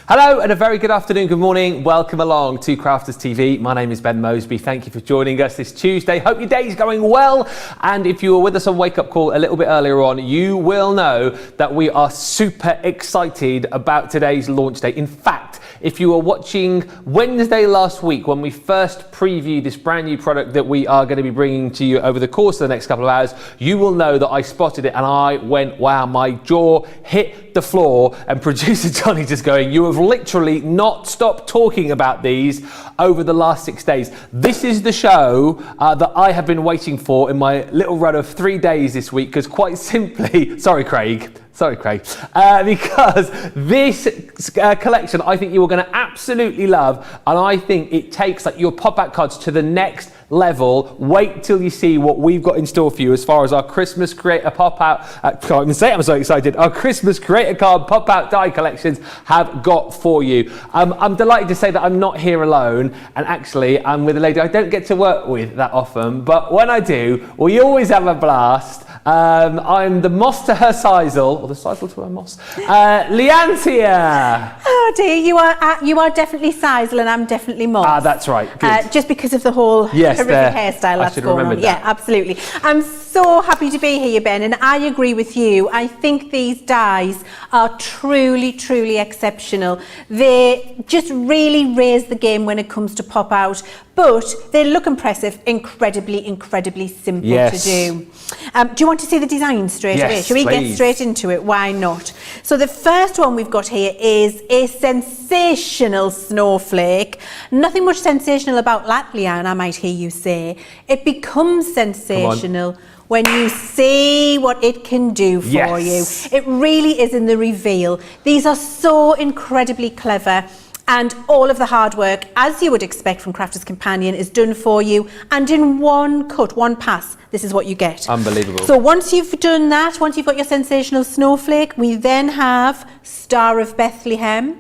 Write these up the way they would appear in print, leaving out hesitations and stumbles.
Hello and a very good afternoon, good morning. Welcome along to Crafters TV. My name is Ben Moseby. Thank you for joining us this Tuesday. Hope your day's going well. And if you were with us on Wake Up Call a little bit earlier on, you will know that we are super excited about today's launch day. In fact, if you were watching Wednesday last week when we first previewed this brand new product that we are going to be bringing to you over the course of the next couple of hours, you will know that I spotted it and I went, wow, my jaw hit the floor, and producer Johnny just going, you have literally not stopped talking about these over the last 6 days. This is the show that I have been waiting for in my little run of 3 days this week, because quite simply, sorry Craig, because this collection I think you are going to absolutely love, and I think it takes like your pop-out cards to the next level. Wait till you see what we've got in store for you as far as our Christmas Creator pop-out, can't even say it, I'm so excited, our Christmas Creator card pop-out die collections have got for you. I'm delighted to say that I'm not here alone, and actually I'm with a lady I don't get to work with that often, but when I do, we always have a blast. I'm the moss to her sisal, or the sisal to her moss. Leann's here. Oh dear, you are definitely sisal and I'm definitely moss. Ah, that's right. Good. Just because of the whole horrific hairstyle that's going on. Yeah, absolutely. I'm so happy to be here, Ben, and I agree with you. I think these dies are truly, truly exceptional. They just really raise the game when it comes to pop out, but they look impressive, incredibly simple to do. Do you want to see the design straight away? Shall we get straight into it? Why not? So the first one we've got here is a sensational snowflake. Nothing much sensational about that, Leann, I might hear you say. It becomes sensational when you see what it can do for you. It really is in the reveal. These are so incredibly clever, and all of the hard work, as you would expect from Crafters Companion, is done for you, and in one cut, one pass, this is what you get. Unbelievable. So once you've done that, once you've got your sensational snowflake, we then have Star of Bethlehem.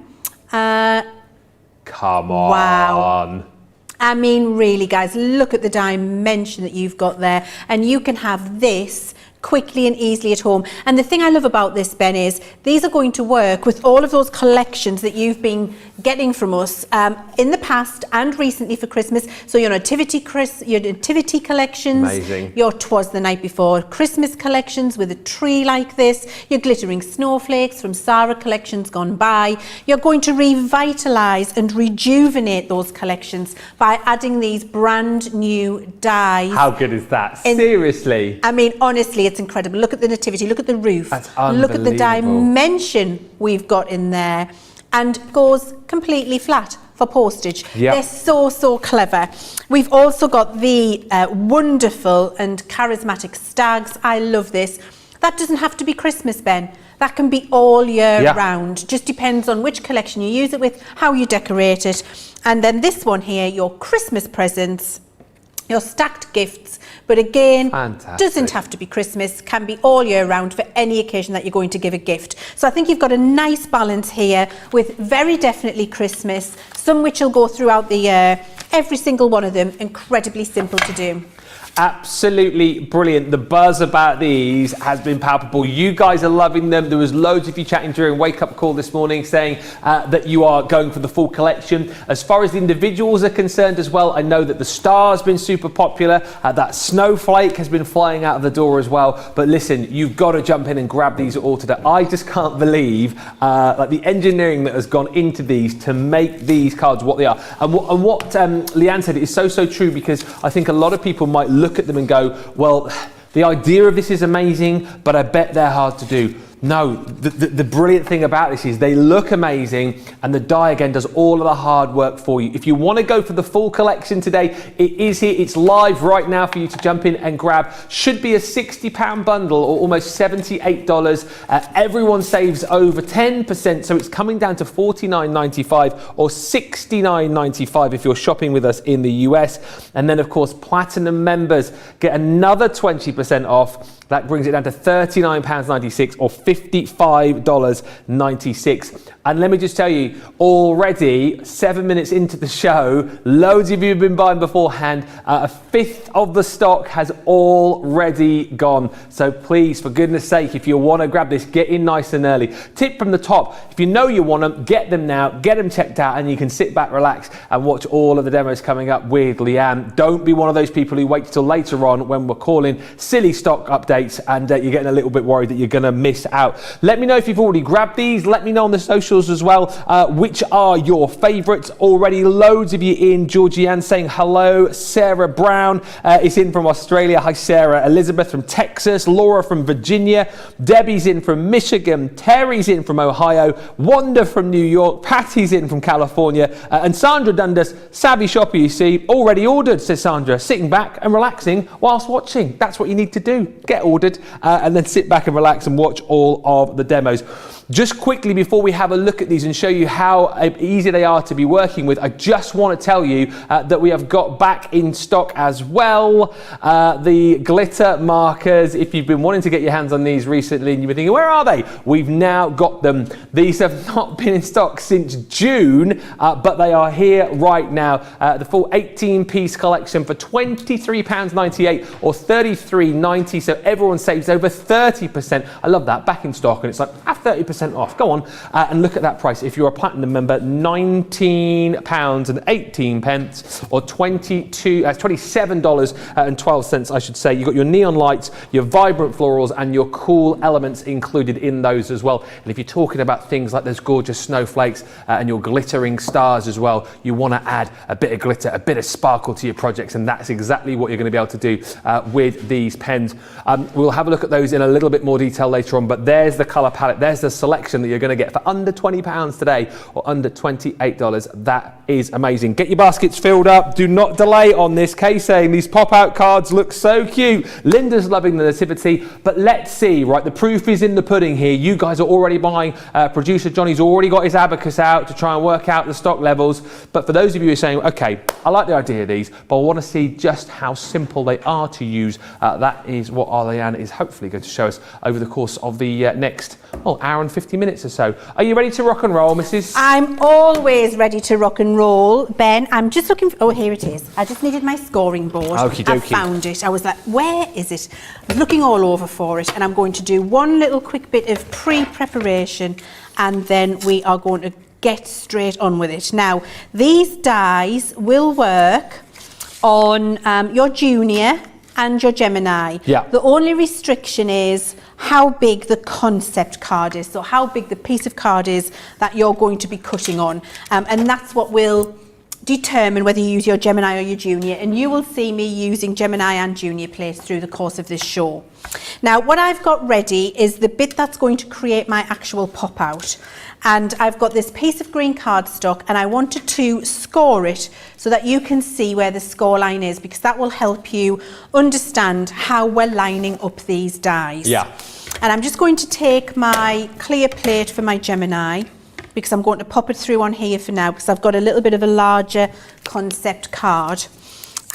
Come on. Wow. I mean, really, guys, look at the dimension that you've got there, and you can have this quickly and easily at home. And the thing I love about this, Ben, is these are going to work with all of those collections that you've been getting from us in the past and recently for Christmas. So your nativity collections, amazing. Your 'Twas the Night Before Christmas collections with a tree like this, your glittering snowflakes from Sarah collections gone by. You're going to revitalise and rejuvenate those collections by adding these brand new dies. How good is that? Seriously. I mean, honestly, it's incredible. Look at the nativity, look at the roof. That's unbelievable. Look at the dimension we've got in there, and goes completely flat for postage. They're so clever. We've also got the wonderful and charismatic stags. I love this. That doesn't have to be Christmas, Ben. That can be all year round. Just depends on which collection you use it with, how you decorate it. And then this one here, your Christmas presents, your stacked gifts, but again, doesn't have to be Christmas, can be all year round for any occasion that you're going to give a gift. So I think you've got a nice balance here with very definitely Christmas, some which will go throughout the year, every single one of them incredibly simple to do. Absolutely brilliant. The buzz about these has been palpable. You guys are loving them. There was loads of you chatting during Wake Up Call this morning saying that you are going for the full collection. As far as the individuals are concerned as well, I know that the star's been super popular. That snowflake has been flying out of the door as well. But listen, you've got to jump in and grab these all today. I just can't believe like the engineering that has gone into these to make these cards what they are. And what Leann said is so true, because I think a lot of people might look at them and go, well, the idea of this is amazing, but I bet they're hard to do. No, the brilliant thing about this is they look amazing, and the die again does all of the hard work for you. If you want to go for the full collection today, it is here. It's live right now for you to jump in and grab. Should be a £60 bundle, or almost $78. Everyone saves over 10%, so it's coming down to $49.95 or $69.95 if you're shopping with us in the US. And then, of course, Platinum members get another 20% off That brings it down to £39.96 or $55.96. And let me just tell you, already 7 minutes into the show, loads of you have been buying beforehand. A fifth of the stock has already gone. So please, for goodness sake, if you want to grab this, get in nice and early. Tip from the top, if you know you want them, get them now, get them checked out, and you can sit back, relax, and watch all of the demos coming up with Leann. Don't be one of those people who wait till later on when we're calling silly stock updates and you're getting a little bit worried that you're going to miss out. Let me know if you've already grabbed these. Let me know on the socials as well which are your favourites. Already loads of you in. Georgianne saying hello. Sarah Brown is in from Australia. Hi Sarah. Elizabeth from Texas. Laura from Virginia. Debbie's in from Michigan. Terry's in from Ohio. Wanda from New York. Patty's in from California. And Sandra Dundas, savvy shopper you see, already ordered, says Sandra, sitting back and relaxing whilst watching. That's what you need to do. Get ordered and then sit back and relax and watch all of the demos. Just quickly before we have a look at these and show you how easy they are to be working with, I just want to tell you that we have got back in stock as well the glitter markers. If you've been wanting to get your hands on these recently and you've been thinking, where are they? We've now got them. These have not been in stock since June, but they are here right now. The full 18-piece collection for £23.98 or $33.90, so everyone saves over 30%. I love that, back in stock, and it's like, have 30% off. Go on and look at that price. If you're a platinum member, £19.18 or $27.12, I should say. You've got your neon lights, your vibrant florals, and your cool elements included in those as well. And if you're talking about things like those gorgeous snowflakes and your glittering stars as well, you want to add a bit of glitter, a bit of sparkle to your projects, and that's exactly what you're going to be able to do with these pens. We'll have a look at those in a little bit more detail later on, but there's the colour palette, there's the selection that you're going to get for under £20 today or under $28. That is amazing. Get your baskets filled up. Do not delay on this. Kay saying these pop-out cards look so cute. Linda's loving the nativity, but let's see, right? The proof is in the pudding here. You guys are already buying. Producer Johnny's already got his abacus out to try and work out the stock levels. But for those of you who are saying, okay, I like the idea of these, but I want to see just how simple they are to use, that is what Leann is hopefully going to show us over the course of the next hour and 50 minutes or so. Are you ready to rock and roll, Mrs? I'm always ready to rock and roll, Ben. I'm just looking for, oh, here it is. I just needed my scoring board. Okie dokie. I found it. I was like, where is it? I was looking all over for it, and I'm going to do one little quick bit of pre-preparation, and then we are going to get straight on with it. Now, these dies will work on your Junior and your Gemini. Yeah. The only restriction is how big the concept card is, so how big the piece of card is that you're going to be cutting on, and that's what will determine whether you use your Gemini or your Junior, and you will see me using Gemini and Junior plates through the course of this show. Now, what I've got ready is the bit that's going to create my actual pop out, and I've got this piece of green cardstock, and I wanted to score it so that you can see where the score line is, because that will help you understand how we're lining up these dies. Yeah. And I'm just going to take my clear plate for my Gemini, because I'm going to pop it through on here for now, because I've got a little bit of a larger concept card.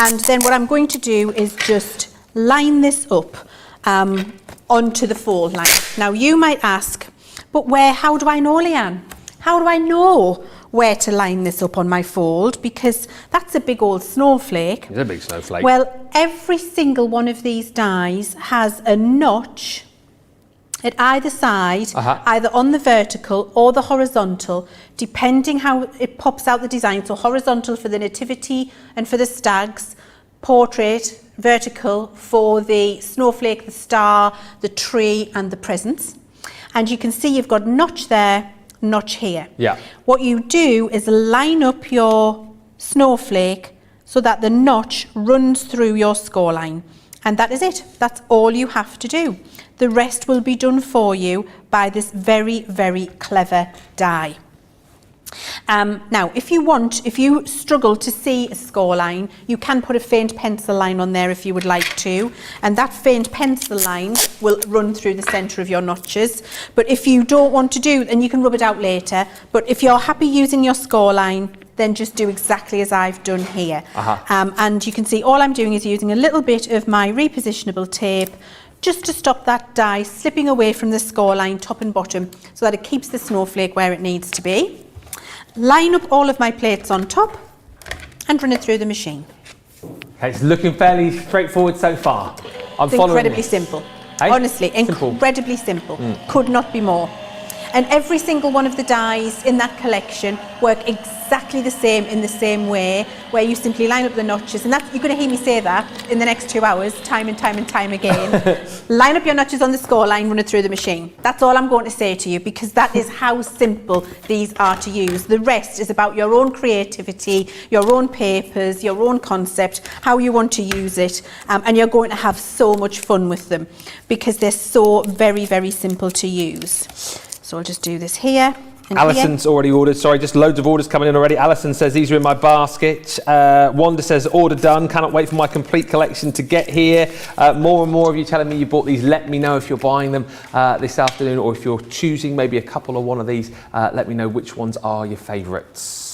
And then what I'm going to do is just line this up onto the fold line. Now you might ask, but how do I know, Leann? How do I know where to line this up on my fold? Because that's a big old snowflake. It's a big snowflake. Well, every single one of these dies has a notch at either side, either on the vertical or the horizontal, depending how it pops out the design. So horizontal for the nativity and for the stags, portrait, vertical for the snowflake, the star, the tree and the presents. And you can see you've got notch there, notch here. Yeah. What you do is line up your snowflake so that the notch runs through your score line. And that is it. That's all you have to do. The rest will be done for you by this very, very clever die. Now, if you struggle to see a score line, you can put a faint pencil line on there if you would like to, and that faint pencil line will run through the centre of your notches. But if you don't want to do, and you can rub it out later, but if you're happy using your score line, then just do exactly as I've done here. And you can see all I'm doing is using a little bit of my repositionable tape just to stop that die slipping away from the score line top and bottom so that it keeps the snowflake where it needs to be. Line up all of my plates on top and run it through the machine. Okay, it's looking fairly straightforward so far. It's incredibly simple. Hey? Honestly, incredibly simple. Could not be more. And every single one of the dies in that collection work exactly the same in the same way, where you simply line up the notches. And you're going to hear me say that in the next 2 hours, time and time and time again. Line up your notches on the score line, run it through the machine. That's all I'm going to say to you, because that is how simple these are to use. The rest is about your own creativity, your own papers, your own concept, how you want to use it. And you're going to have so much fun with them because they're so very, very simple to use. So I'll just do this here. Alison's already ordered. Sorry, just loads of orders coming in already. Alison says these are in my basket. Wanda says order done. Cannot wait for my complete collection to get here. More and more of you telling me you bought these. Let me know if you're buying them this afternoon, or if you're choosing maybe a couple or one of these. Let me know which ones are your favourites.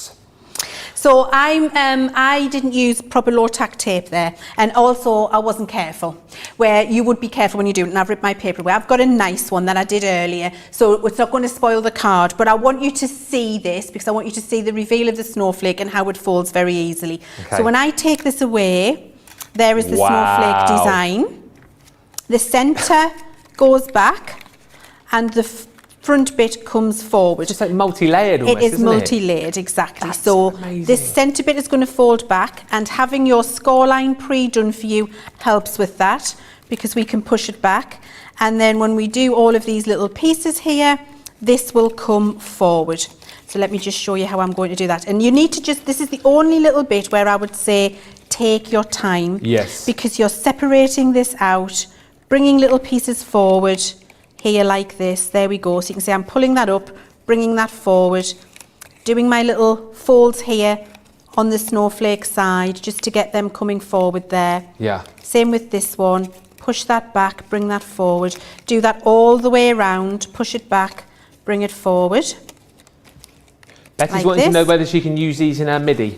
So I didn't use proper low tack tape there, and also I wasn't careful, where you would be careful when you do it, and I've ripped my paper away. I've got a nice one that I did earlier, so it's not going to spoil the card, but I want you to see this because I want you to see the reveal of the snowflake and how it folds very easily. Okay. So when I take this away, there is the snowflake design. The centre goes back and the front bit comes forward. Just like multi-layered almost, It is multi-layered, exactly. That's so amazing. This centre bit is going to fold back, and having your score line pre-done for you helps with that, because we can push it back. And then when we do all of these little pieces here, this will come forward. So let me just show you how I'm going to do that. And you need to this is the only little bit where I would say take your time. Yes. Because you're separating this out, bringing little pieces forward, here like this. There we go. So you can see I'm pulling that up, bringing that forward, doing my little folds here on the snowflake side just to get them coming forward there. Yeah. Same with this one. Push that back, bring that forward. Do that all the way around, push it back, bring it forward. Betty's like wanting this. to know whether she can use these in her MIDI.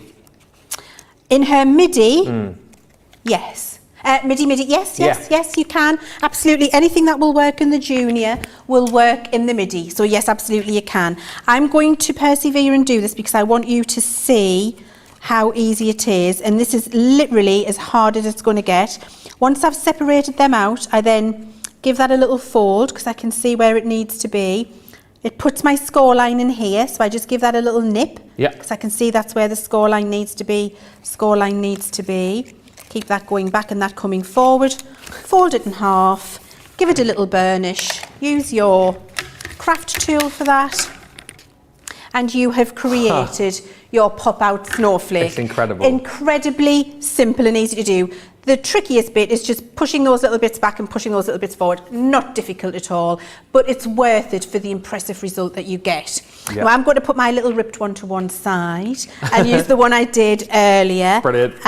In her MIDI, yes. MIDI, yes, you can. Absolutely. Anything that will work in the junior will work in the MIDI. So yes, absolutely you can. I'm going to persevere and do this because I want you to see how easy it is. And this is literally as hard as it's going to get. Once I've separated them out, I then give that a little fold because I can see where it needs to be. It puts my score line in here, so I just give that a little nip. Yeah. Because I can see that's where the score line needs to be. Score line needs to be. Keep that going back and that coming forward. Fold it in half. Give it a little burnish. Use your craft tool for that. And you have created your pop-out snowflake. It's incredible. Incredibly simple and easy to do. The trickiest bit is just pushing those little bits back and pushing those little bits forward. Not difficult at all, but it's worth it for the impressive result that you get. Yep. Now I'm going to put my little ripped one to one side and use the one I did earlier. Brilliant.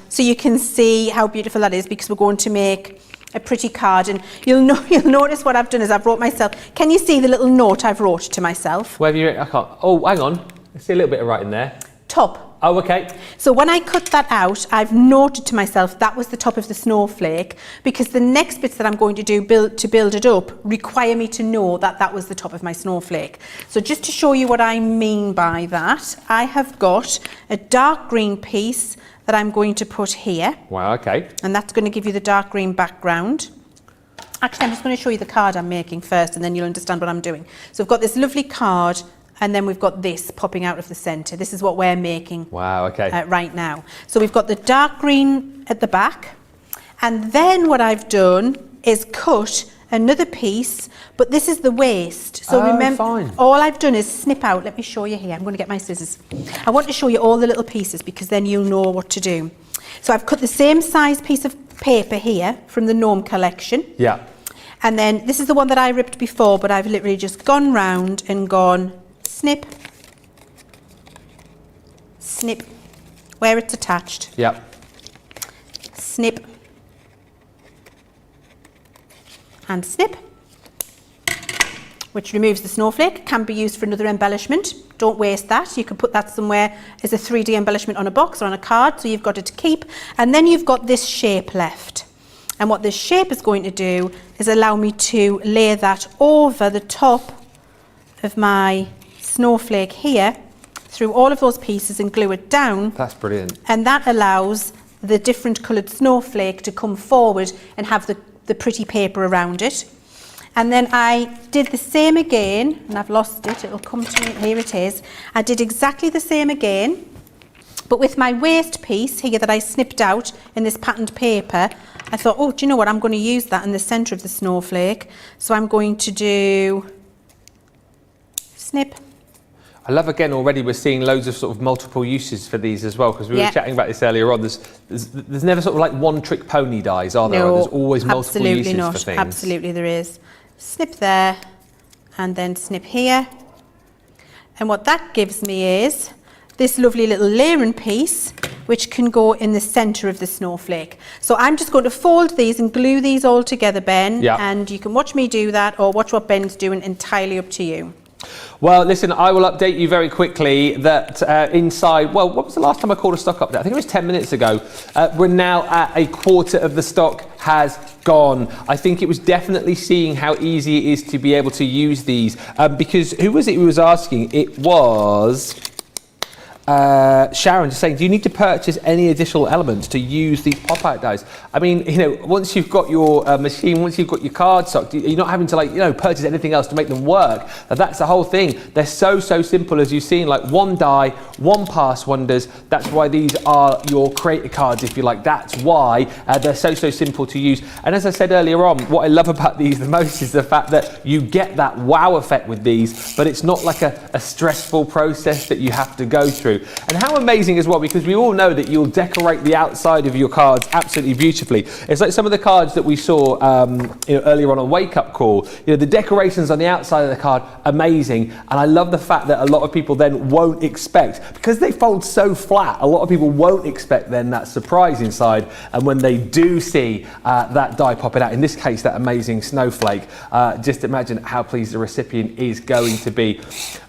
So you can see how beautiful that is, because we're going to make a pretty card. And you'll notice what I've done is I've wrote myself. Can you see the little note I've wrote to myself? Where have you? I can't. Oh, hang on. I see a little bit of writing there. Top. Oh, okay. So when I cut that out, I've noted to myself that was the top of the snowflake, because the next bits that I'm going to do to build it up require me to know that that was the top of my snowflake. So just to show you what I mean by that, I have got a dark green piece that I'm going to put here. Wow, okay. And that's going to give you the dark green background. Actually, I'm just going to show you the card I'm making first, and then you'll understand what I'm doing. So I've got this lovely card, and then we've got this popping out of the centre. This is what we're making. Wow, okay. Right now. So we've got the dark green at the back, and then what I've done is cut another piece, but this is the waist. So remember, fine. All I've done is snip out. Let me show you here. I'm going to get my scissors. I want to show you all the little pieces, because then you'll know what to do. So I've cut the same size piece of paper here from the Gnome collection. Yeah. And then this is the one that I ripped before, but I've literally just gone round and gone snip, snip, where it's attached. Yep. Snip, and snip, which removes the snowflake. Can be used for another embellishment. Don't waste that. You can put that somewhere as a 3D embellishment on a box or on a card, so you've got it to keep. And then you've got this shape left. And what this shape is going to do is allow me to lay that over the top of my snowflake here through all of those pieces and glue it down. That's brilliant. And that allows the different coloured snowflake to come forward and have the pretty paper around it. And then I did the same again, and I've lost it, it'll come to me, here it is. I did exactly the same again, but with my waste piece here that I snipped out in this patterned paper, I thought, oh, do you know what, I'm going to use that in the centre of the snowflake. So I'm going to do snip. I love, again, already we're seeing loads of sort of multiple uses for these as well, because we were chatting about this earlier on. There's never sort of like one trick pony dies, are there? No, There's always multiple uses not. for things. Absolutely there is. Snip there and then snip here. And what that gives me is this lovely little layering piece which can go in the centre of the snowflake. So I'm just going to fold these and glue these all together, Ben, and you can watch me do that or watch what Ben's doing, entirely up to you. Well, listen, I will update you very quickly that inside, well, what was the last time I called a stock update? I think it was 10 minutes ago. We're now at a quarter of the stock has gone. I think it was definitely seeing how easy it is to be able to use these, because who was it who was asking? It was Sharon just saying, do you need to purchase any additional elements to use these pop-out dies? I mean, you know, once you've got your machine, once you've got your card stock, you're not having to, like, you know, purchase anything else to make them work. That's the whole thing. They're so simple, as you've seen, like one die, one pass wonders. That's why these are your creator cards, if you like. That's why they're so simple to use. And as I said earlier on, what I love about these the most is the fact that you get that wow effect with these, but it's not like a stressful process that you have to go through. And how amazing as well, because we all know that you'll decorate the outside of your cards absolutely beautifully. It's like some of the cards that we saw earlier on Wake Up Call. You know, the decorations on the outside of the card, amazing. And I love the fact that a lot of people then won't expect, because they fold so flat, a lot of people won't expect then that surprise inside. And when they do see that die popping out, in this case, that amazing snowflake, just imagine how pleased the recipient is going to be.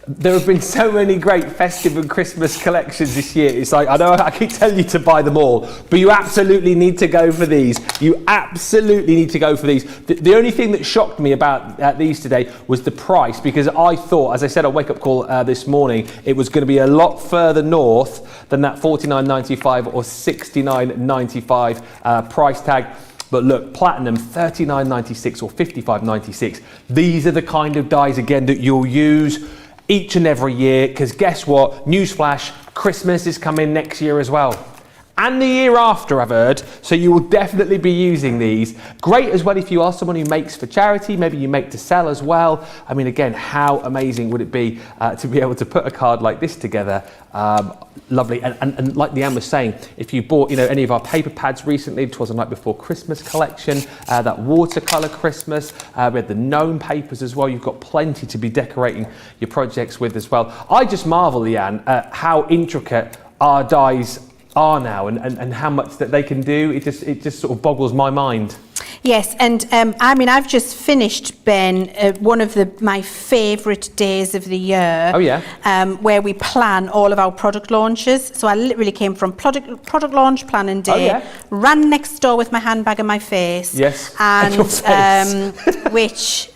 There have been so many great festive and Christmas collections this year. It's like, I know I keep telling you to buy them all, but you absolutely need to go for these. You absolutely need to go for these. The only thing that shocked me about these today was the price, because I thought, as I said on Wake Up Call this morning, it was going to be a lot further north than that $49.95 or $69.95 price tag. But look, platinum, $39.96 or $55.96. These are the kind of dies, again, that you'll use each and every year, because guess what? Newsflash, Christmas is coming next year as well. And the year after, I've heard. So you will definitely be using these. Great as well if you are someone who makes for charity, maybe you make to sell as well. I mean, again, how amazing would it be to be able to put a card like this together? Lovely. And like Leann was saying, if you bought, you know, any of our paper pads recently, it was a Night Before Christmas collection, that watercolour Christmas, we had the gnome papers as well. You've got plenty to be decorating your projects with as well. I just marvel, Leann, at how intricate our dies are now, and how much that they can do. It just sort of boggles my mind. Yes, and I mean, I've just finished, Ben, one of my favourite days of the year. Oh yeah. Where we plan all of our product launches. So I literally came from product launch planning day, ran next door with my handbag and my face. Yes. And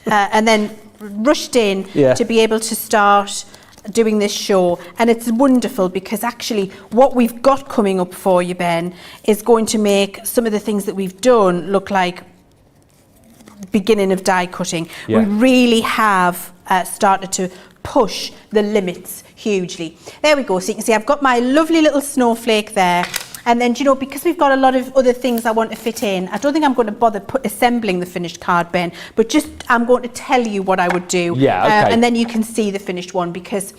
and then rushed in to be able to start doing this show. And it's wonderful, because actually what we've got coming up for you, Ben, is going to make some of the things that we've done look like beginning of die cutting. We really have started to push the limits hugely. There we go. So you can see I've got my lovely little snowflake there. And then, you know, because we've got a lot of other things I want to fit in, I don't think I'm going to bother assembling the finished card, Ben, but just I'm going to tell you what I would do. Yeah, okay. And then you can see the finished one, because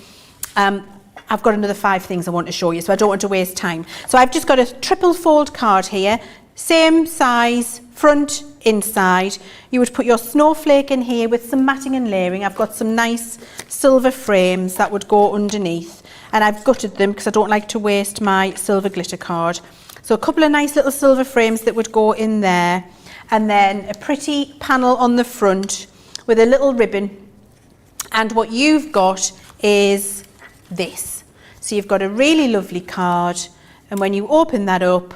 I've got another 5 things I want to show you, so I don't want to waste time. So I've just got a triple fold card here, same size, front, inside. You would put your snowflake in here with some matting and layering. I've got some nice silver frames that would go underneath. And I've gutted them because I don't like to waste my silver glitter card. So a couple of nice little silver frames that would go in there. And then a pretty panel on the front with a little ribbon. And what you've got is this. So you've got a really lovely card. And when you open that up,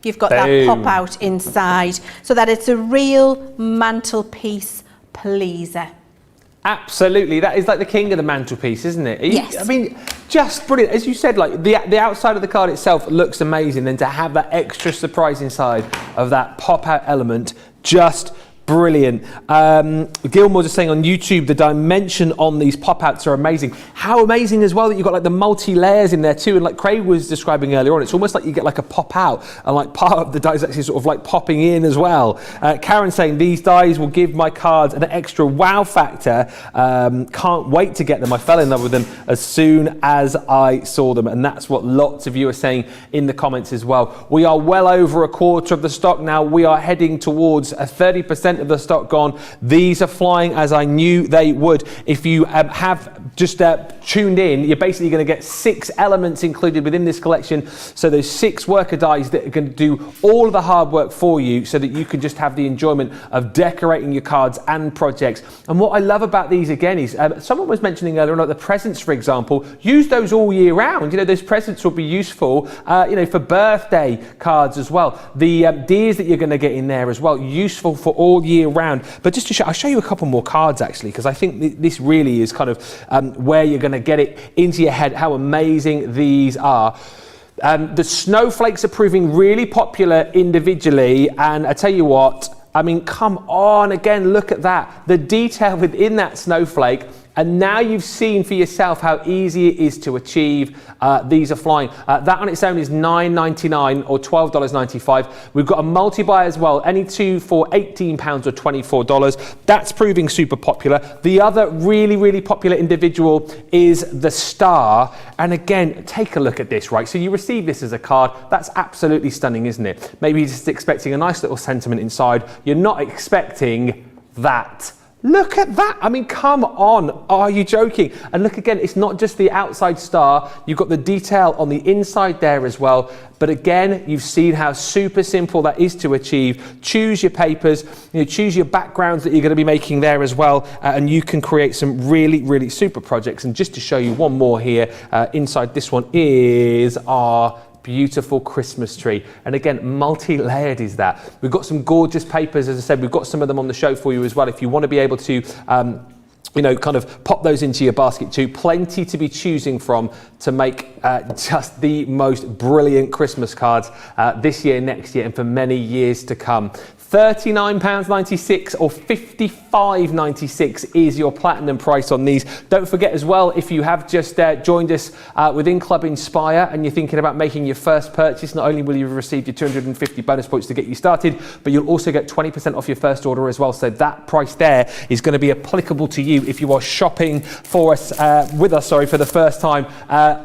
you've got that pop out inside, so that it's a real mantelpiece pleaser. Absolutely, that is like the king of the mantelpiece, isn't it? Yes. I mean, just brilliant. As you said, like the outside of the card itself looks amazing. Then to have that extra surprise inside of that pop-out element, just brilliant. Gilmore just saying on YouTube, the dimension on these pop-outs are amazing. How amazing as well that you've got like the multi-layers in there too. And like Craig was describing earlier on, it's almost like you get like a pop-out and like part of the die is actually sort of like popping in as well. Karen saying these dies will give my cards an extra wow factor. Can't wait to get them. I fell in love with them as soon as I saw them. And that's what lots of you are saying in the comments as well. We are well over a quarter of the stock now. We are heading towards a 30% of the stock gone. These are flying as I knew they would. If you have just tuned in, you're basically going to get 6 elements included within this collection. So there's 6 worker dies that are going to do all of the hard work for you so that you can just have the enjoyment of decorating your cards and projects. And what I love about these again is someone was mentioning earlier, like the presents, for example, use those all year round. You know, those presents will be useful, you know, for birthday cards as well. The deers that you're going to get in there as well, useful for all year round. But just to show, I'll show you a couple more cards actually, because I think this really is kind of where you're going to get it into your head how amazing these are. The snowflakes are proving really popular individually, and I tell you what, I mean, come on, again, look at that, the detail within that snowflake. And now you've seen for yourself how easy it is to achieve. These are flying. That on its own is $9.99 or $12.95. We've got a multi-buy as well, any two for £18 or $24. That's proving super popular. The other really, really popular individual is the star. And again, take a look at this, right? So you receive this as a card. That's absolutely stunning, isn't it? Maybe you're just expecting a nice little sentiment inside. You're not expecting that. Look at that. I mean, come on. Are you joking? And look again, it's not just the outside star. You've got the detail on the inside there as well. But again, you've seen how super simple that is to achieve. Choose your papers, you know, choose your backgrounds that you're going to be making there as well. And you can create some really, really super projects. And just to show you one more here, inside this one is our beautiful Christmas tree. And again, multi-layered is that. We've got some gorgeous papers, as I said, we've got some of them on the show for you as well. If you want to be able to, you know, kind of pop those into your basket too. Plenty to be choosing from to make just the most brilliant Christmas cards this year, next year, and for many years to come. £39.96 or $55.96 is your platinum price on these. Don't forget as well, if you have just joined us within Club Inspire and you're thinking about making your first purchase, not only will you have received your 250 bonus points to get you started, but you'll also get 20% off your first order as well. So that price there is going to be applicable to you if you are shopping for us, with us, sorry, for the first time.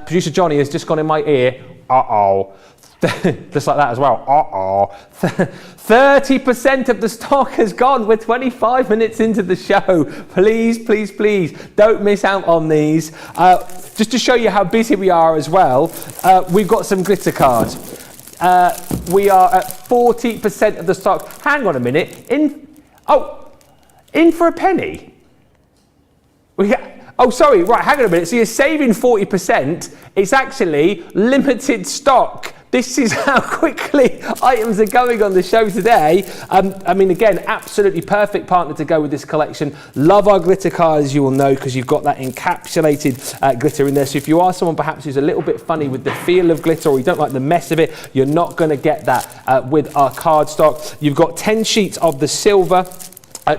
Producer Johnny has just gone in my ear. Uh-oh. Just like that as well. 30% of the stock has gone. We're 25 minutes into the show. Please, please, please don't miss out on these. Just to show you how busy we are as well, we've got some glitter cards. We are at 40% of the stock. Hang on a minute. In for a penny. Oh, sorry, right, hang on a minute. So you're saving 40%. It's actually limited stock. This is how quickly items are going on the show today. I mean, again, absolutely perfect partner to go with this collection. Love our glitter cards, you will know, because you've got that encapsulated glitter in there. So if you are someone perhaps who's a little bit funny with the feel of glitter, or you don't like the mess of it, you're not going to get that with our card stock. You've got 10 sheets of the silver.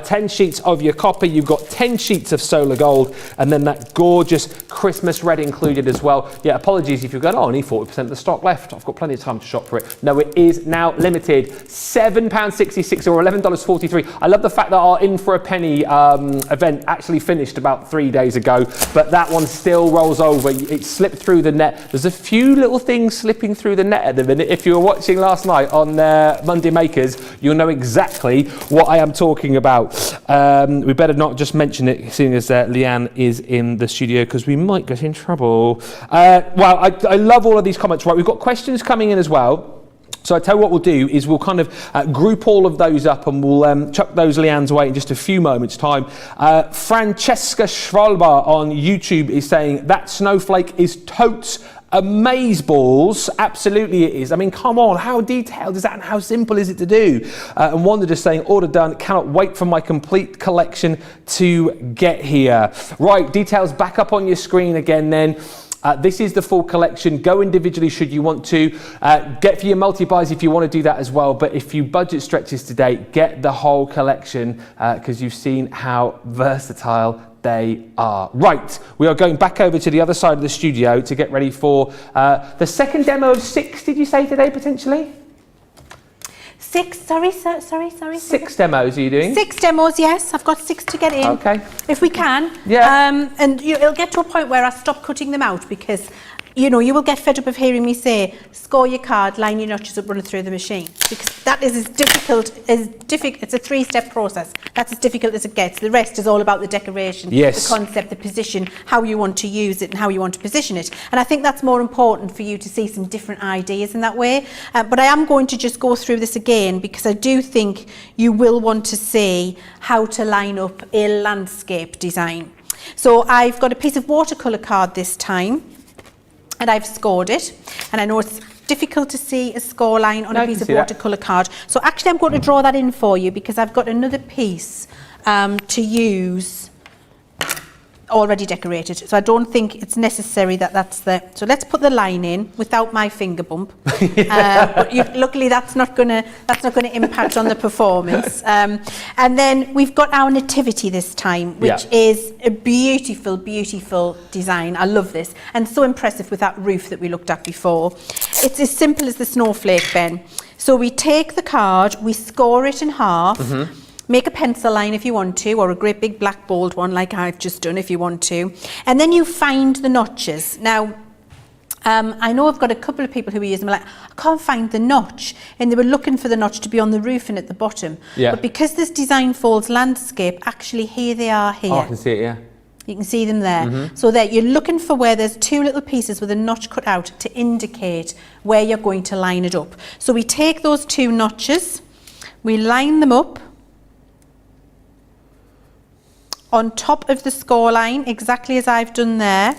10 sheets of your copper, you've got 10 sheets of solar gold, and then that gorgeous Christmas red included as well. Yeah, apologies if you've got only 40% of the stock left. I've got plenty of time to shop for it. No, it is now limited. £7.66 or $11.43. I love the fact that our In for a Penny event actually finished about 3 days ago, but that one still rolls over. It slipped through the net. There's a few little things slipping through the net at the minute. If you were watching last night on Monday Makers, you'll know exactly what I am talking about. We better not just mention it, seeing as Leanne is in the studio, because we might get in trouble. Well, I love all of these comments. Right, we've got questions coming in as well. So I tell you what we'll do is we'll kind of group all of those up, and we'll chuck those Leanns away in just a few moments' time. Francesca Schwalber on YouTube is saying that snowflake is totes amazeballs. Absolutely it is. I mean, come on, how detailed is that and how simple is it to do? And Wanda just saying, order done, cannot wait for my complete collection to get here. Right, details back up on your screen again then. This is the full collection. Go individually should you want to. Get for your multi-buys if you want to do that as well. But if you budget stretches today, get the whole collection because you've seen how versatile they are. Right, we are going back over to the other side of the studio to get ready for the second demo of 6, did you say today, potentially? 6, sorry. 6 demos are you doing? 6 demos, yes. I've got 6 to get in. Okay. If we can. Yeah. And it'll get to a point where I stop cutting them out because, you know, you will get fed up of hearing me say, score your card, line your notches up, run it through the machine. Because that is as difficult, it's a 3-step process. That's as difficult as it gets. The rest is all about the decoration, yes, the concept, the position, how you want to use it and how you want to position it. And I think that's more important for you to see some different ideas in that way. But I am going to just go through this again because I do think you will want to see how to line up a landscape design. So I've got a piece of watercolour card this time, and I've scored it, and I know it's difficult to see a score line on a piece of watercolour card. So actually I'm going to draw that in for you because I've got another piece to use already decorated. So I don't think it's necessary that that's the... So let's put the line in without my finger bump. But luckily that's not going to impact on the performance. And then we've got our nativity this time, which is a beautiful, beautiful design. I love this. And so impressive with that roof that we looked at before. It's as simple as the snowflake, Ben. So we take the card, we score it in half, make a pencil line if you want to, or a great big black bold one like I've just done if you want to. And then you find the notches. Now, I know I've got a couple of people who are using them like, I can't find the notch. And they were looking for the notch to be on the roof and at the bottom. Yeah. But because this design folds landscape, actually here they are here. Oh, I can see it, yeah. You can see them there. So that you're looking for where there's 2 little pieces with a notch cut out to indicate where you're going to line it up. So we take those 2 notches, we line them up on top of the score line, exactly as I've done there.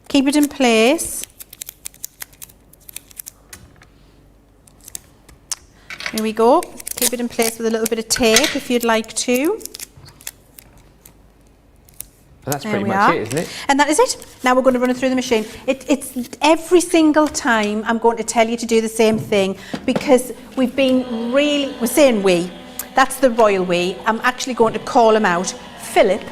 Keep it in place. Here we go. Keep it in place with a little bit of tape if you'd like to. And that's pretty much it, isn't it? And that is it. Now we're going to run it through the machine. It's every single time I'm going to tell you to do the same thing because we've been really, we're saying we, that's the royal we. I'm actually going to call him out. Philip,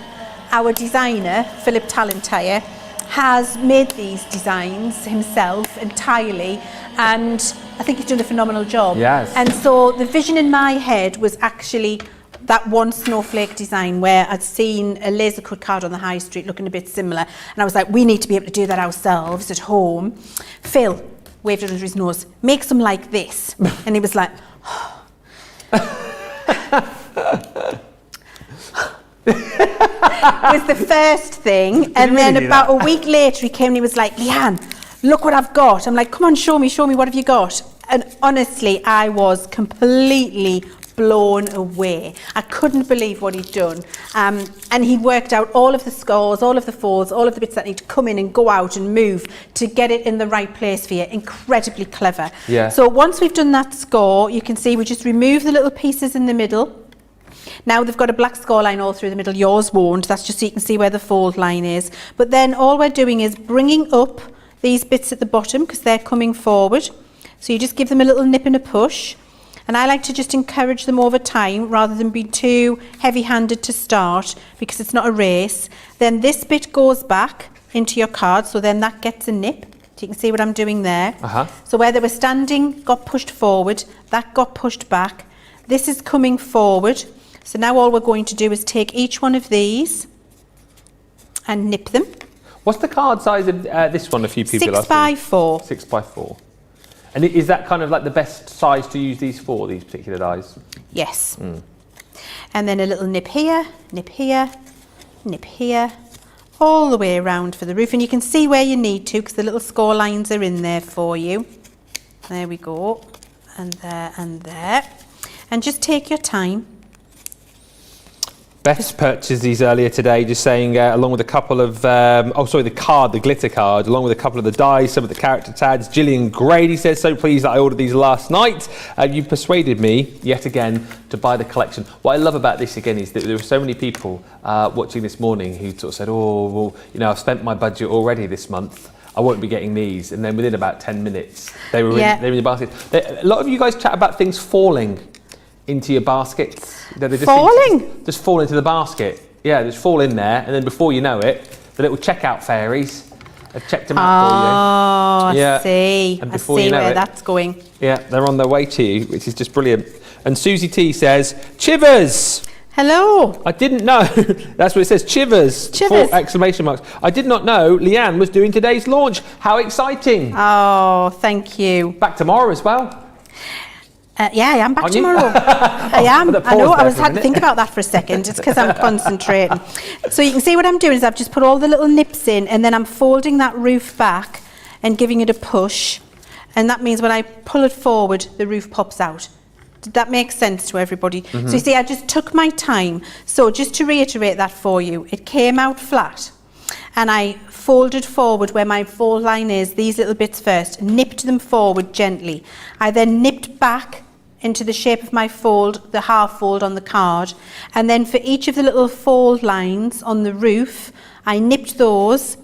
our designer, Philip Talentire, has made these designs himself entirely, and I think he's done a phenomenal job. Yes. And so the vision in my head was actually that one snowflake design where I'd seen a laser cut card on the high street looking a bit similar, and I was like, we need to be able to do that ourselves at home. Phil waved it under his nose, make some like this. And he was like, was the first thing. And then about a week later he came and he was like, Leann, look what I've got. I'm like, come on, show me, what have you got? And honestly, I was completely blown away. I couldn't believe what he'd done. And he worked out all of the scores, all of the folds, all of the bits that need to come in and go out and move to get it in the right place for you. Incredibly clever. Yeah. So once we've done that score, you can see we just remove the little pieces in the middle. Now they've got a black score line all through the middle. Yours won't. That's just so you can see where the fold line is. But then all we're doing is bringing up these bits at the bottom because they're coming forward. So you just give them a little nip and a push. And I like to just encourage them over time rather than be too heavy-handed to start because it's not a race. Then this bit goes back into your card, so then that gets a nip. So you can see what I'm doing there. So where they were standing got pushed forward, that got pushed back. This is coming forward. So now all we're going to do is take each one of these and nip them. What's the card size of this one? A few people 6 by 4. 6 by 4. And is that kind of like the best size to use these for, these particular dies? Yes. And then a little nip here, nip here, nip here, all the way around for the roof. And you can see where you need to because the little score lines are in there for you. There we go. and there and there. And just take your time. Beth's purchased these earlier today, just saying, along with a couple of, the glitter card, along with a couple of the dies, some of the character tags. Gillian Grady says, so pleased that I ordered these last night. You persuaded me, yet again, to buy the collection. What I love about this, again, is that there were so many people watching this morning who sort of said, oh, well, you know, I've spent my budget already this month. I won't be getting these. And then within about 10 minutes, they were in the basket. A lot of you guys chat about things falling into your baskets. You know, they just fall into the basket. Yeah, just fall in there, and then before you know it, the little checkout fairies have checked them out for you. I see. And I see where that's going. Yeah, they're on their way to you, which is just brilliant. And Susie T says, Chivers! Hello. I didn't know. That's what it says, Chivers. Chivers. 4 exclamation marks. I did not know Leanne was doing today's launch. How exciting. Oh, thank you. Back tomorrow as well. Yeah, I am back tomorrow. I am. I know. I had to think about that for a second. It's because I'm concentrating. So you can see what I'm doing is I've just put all the little nips in, and then I'm folding that roof back and giving it a push. And that means when I pull it forward, the roof pops out. Did that make sense to everybody? So you see, I just took my time. So just to reiterate that for you, it came out flat. And I folded forward where my fold line is, these little bits first, nipped them forward gently. I then nipped back into the shape of my fold, the half fold on the card, and then for each of the little fold lines on the roof, I nipped those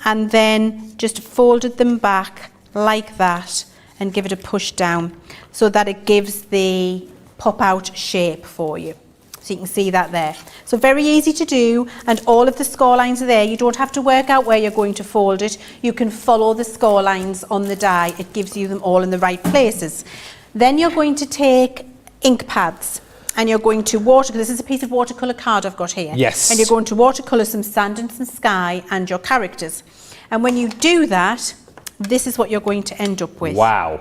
and then just folded them back like that and give it a push down so that it gives the pop out shape for you. So you can see that there. So very easy to do, and all of the score lines are there. You don't have to work out where you're going to fold it. You can follow the score lines on the die. It gives you them all in the right places. Then you're going to take ink pads and you're going to watercolour. This is a piece of watercolour card I've got here. Yes. And you're going to watercolour some sand and some sky and your characters. And when you do that, this is what you're going to end up with. Wow.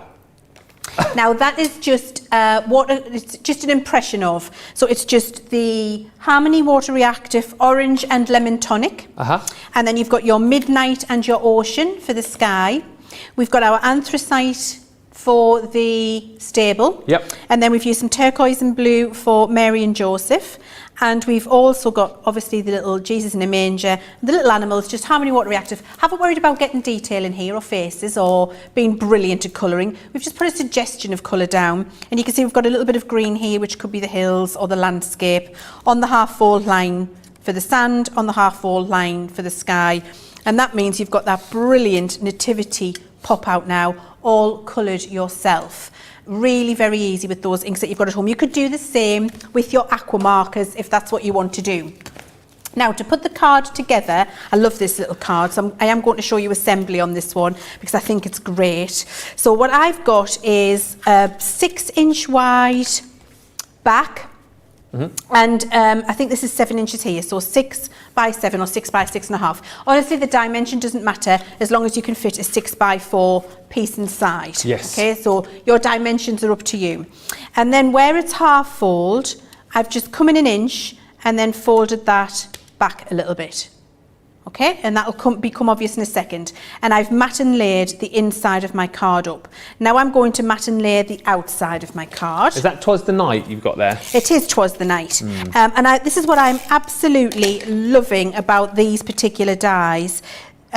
Now that is just it's just an impression of. So it's just the Harmony Water Reactive Orange and Lemon Tonic. And then you've got your Midnight and your Ocean for the sky. We've got our Anthracite for the stable. Yep. And then we've used some turquoise and blue for Mary and Joseph. And we've also got, obviously, the little Jesus in a manger, the little animals, just Harmony Water Reactive. Haven't worried about getting detail in here or faces or being brilliant at colouring. We've just put a suggestion of colour down. And you can see we've got a little bit of green here, which could be the hills or the landscape, on the half fold line for the sand, on the half fold line for the sky. And that means you've got that brilliant nativity pop out now, all coloured yourself. Really very easy with those inks that you've got at home. You could do the same with your aqua markers if that's what you want to do. Now, to put the card together, I love this little card, so I am going to show you assembly on this one because I think it's great. So what I've got is a 6-inch wide back, and I think this is 7 inches here, so 6 by 7 or 6 by 6.5. Honestly, the dimension doesn't matter as long as you can fit a 6 by 4 piece inside. Yes. Okay, so your dimensions are up to you. And then where it's half fold, I've just come in 1 inch and then folded that back a little bit. Okay, and that'll become obvious in a second. And I've matte and layered the inside of my card up. Now I'm going to matte and layer the outside of my card. Is that 'Twas the Night you've got there? It is 'Twas the Night. This is what I'm absolutely loving about these particular dies.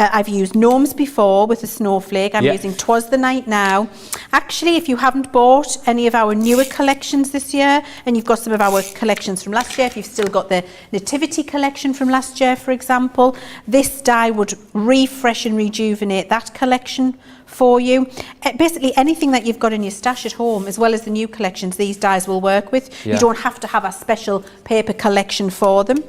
I've used gnomes before with the snowflake. I'm using 'Twas the Night now. Actually, if you haven't bought any of our newer collections this year, and you've got some of our collections from last year, if you've still got the Nativity collection from last year, for example, this die would refresh and rejuvenate that collection for you. Basically, anything that you've got in your stash at home, as well as the new collections, these dies will work with. Yeah. You don't have to have a special paper collection for them.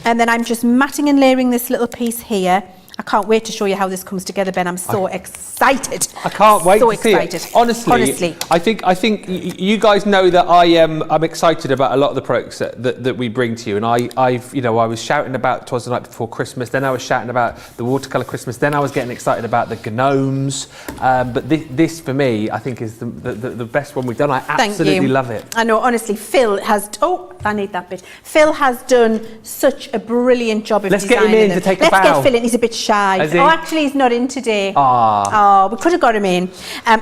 And then I'm just matting and layering this little piece here. I can't wait to show you how this comes together, Ben. I'm so excited. I can't wait to see it. Honestly. I think you guys know that I'm excited about a lot of the products that we bring to you. And I was shouting about 'Twas the Night Before Christmas. Then I was shouting about the watercolour Christmas. Then I was getting excited about the gnomes. But this for me, I think is the best one we've done. I absolutely love it. I know, honestly, Phil has. Oh, I need that bit. Phil has done such a brilliant job of designing them. Let's get him in to take a bow. Let's get Phil in. He's a bit shy. Oh, actually, he's not in today. Oh, we could have got him in.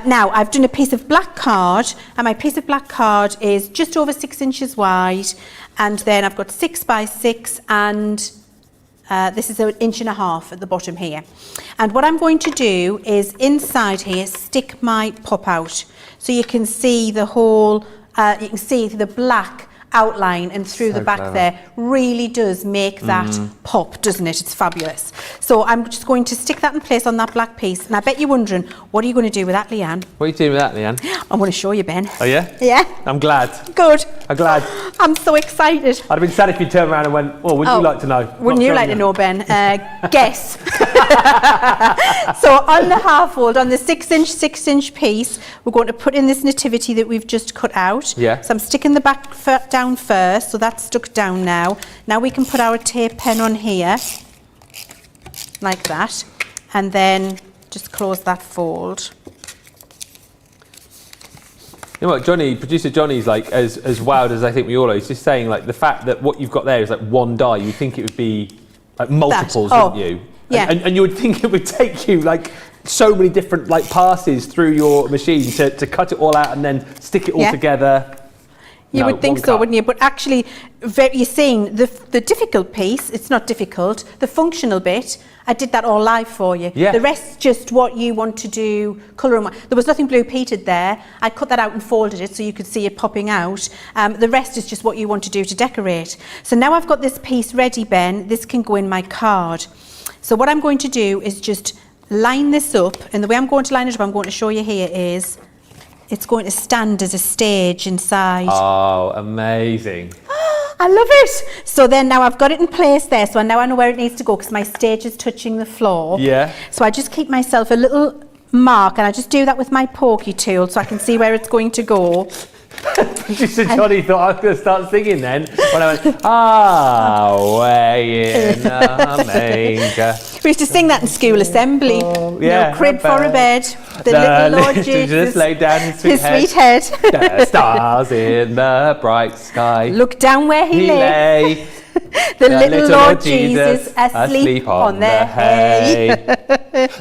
Now, I've done a piece of black card, and my piece of black card is just over 6 inches wide, and then I've got 6 by 6, and this is 1.5 inches at the bottom here. And what I'm going to do is inside here stick my pop out, so you can see the whole. You can see the black outline and through the back there really does make that pop, doesn't it? It's fabulous. So I'm just going to stick that in place on that black piece. And I bet you're wondering, what are you going to do with that, Leanne? What are you doing with that, Leanne? I want to show you, Ben. Oh, yeah? Yeah. I'm glad. Good. I'm glad. I'm so excited. I'd have been sad if you turned around and went, well, wouldn't you like to know? Wouldn't you like to know, Ben? Guess. So on the half fold, on the 6-inch piece, we're going to put in this nativity that we've just cut out. Yeah. So I'm sticking the back down first, so that's stuck down now. Now we can put our tape pen on here, like that, and then just close that fold. You know what, producer Johnny's like as wowed as I think we all are. He's just saying like the fact that what you've got there is like one die. You'd think it would be like multiples, wouldn't you? Yeah. And you would think it would take you like so many different like passes through your machine to cut it all out and then stick it all together. You would think so, wouldn't you? But actually, you're seeing the difficult piece, it's not difficult. The functional bit, I did that all live for you. Yeah. The rest, just what you want to do, colour and there was nothing blue peated there. I cut that out and folded it so you could see it popping out. The rest is just what you want to do to decorate. So now I've got this piece ready, Ben. This can go in my card. So what I'm going to do is just line this up. And the way I'm going to line it up, I'm going to show you here is, it's going to stand as a stage inside. Oh, amazing. I love it. So then now I've got it in place there, so now I know where it needs to go because my stage is touching the floor. Yeah. So I just keep myself a little mark and I just do that with my pokey tool so I can see where it's going to go. Producer Johnny thought I was going to start singing then when I went, way in a manger. We used to sing that in school assembly. Yeah, no crib for a bed. The little Lord Jesus just lay down his sweet head. The stars in the bright sky. Look down where he lay. The little Lord Jesus asleep on the hay.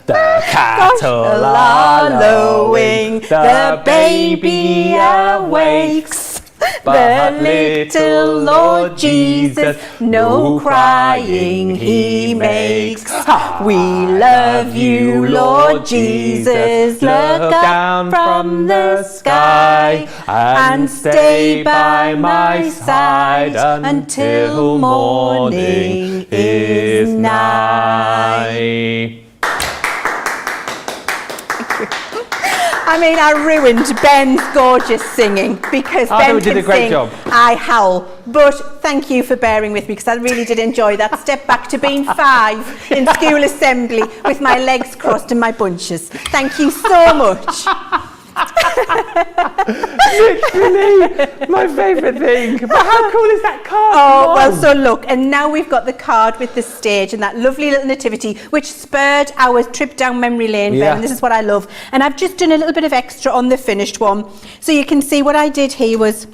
The cattle are lowing, the baby awakes. The little Lord Jesus, no crying he makes. We love you, Lord Jesus, look down from the sky and stay by my side until morning is nigh. I mean, I ruined Ben's gorgeous singing because Ben did a great job. I howl. But thank you for bearing with me because I really did enjoy that step back to being 5 in school assembly with my legs crossed and my bunches. Thank you so much. Literally my favourite thing. But how cool is that card? Oh, well, so look, and now we've got the card with the stage and that lovely little nativity which spurred our trip down memory lane, Ben, and this is what I love. And I've just done a little bit of extra on the finished one. So you can see what I did here was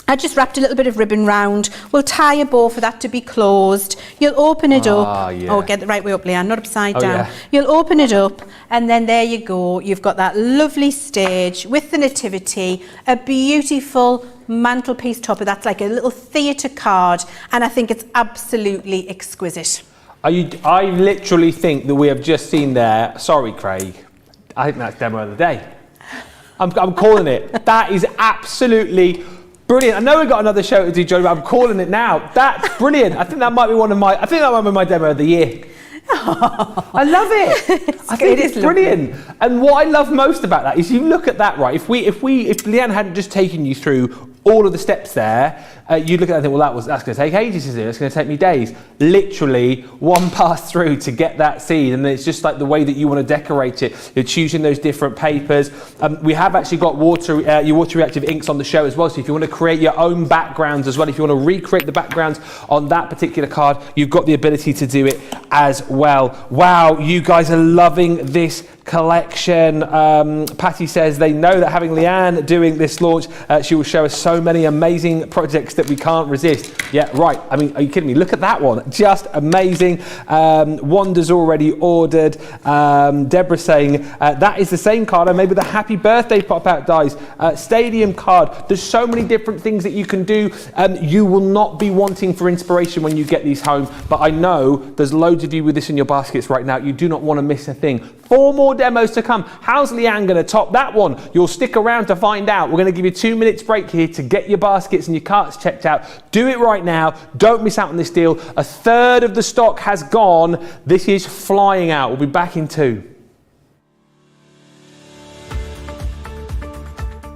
I just wrapped a little bit of ribbon round. We'll tie a bow for that to be closed. You'll open it up. Oh, get the right way up, Leanne, not upside down. Yeah. You'll open it up and then there you go. You've got that lovely stage with the nativity, a beautiful mantelpiece topper. That's like a little theatre card and I think it's absolutely exquisite. I literally think that we have just seen there, sorry Craig, I think that's demo of the day. I'm calling it. That is absolutely brilliant. I know we've got another show to do, Johnny, but I'm calling it now. That's brilliant. I think that might be my demo of the year. I love it. I think it's brilliant. And what I love most about that is you look at that, right? If Leanne hadn't just taken you through all of the steps there, you'd look at that and think, well, that's going to take ages to do. It's going to take me days. Literally one pass through to get that scene, and it's just like the way that you want to decorate it. You're choosing those different papers. We have actually got your water reactive inks on the show as well. So if you want to create your own backgrounds as well, if you want to recreate the backgrounds on that particular card, you've got the ability to do it as well. Wow, you guys are loving this collection. Patty says they know that having Leanne doing this launch, she will show us so so many amazing projects that we can't resist. Yeah, right. I mean, are you kidding me? Look at that one. Just amazing. Wanda's already ordered. Deborah saying, that is the same card I made with a happy birthday pop-out dies. Stadium card. There's so many different things that you can do. You will not be wanting for inspiration when you get these home, but I know there's loads of you with this in your baskets right now. You do not want to miss a thing. 4 more demos to come. How's Leanne going to top that one? You'll stick around to find out. We're going to give you 2 minutes break here to get your baskets and your carts checked out. Do it right now. Don't miss out on this deal. 1/3 of the stock has gone. This is flying out. We'll be back in 2.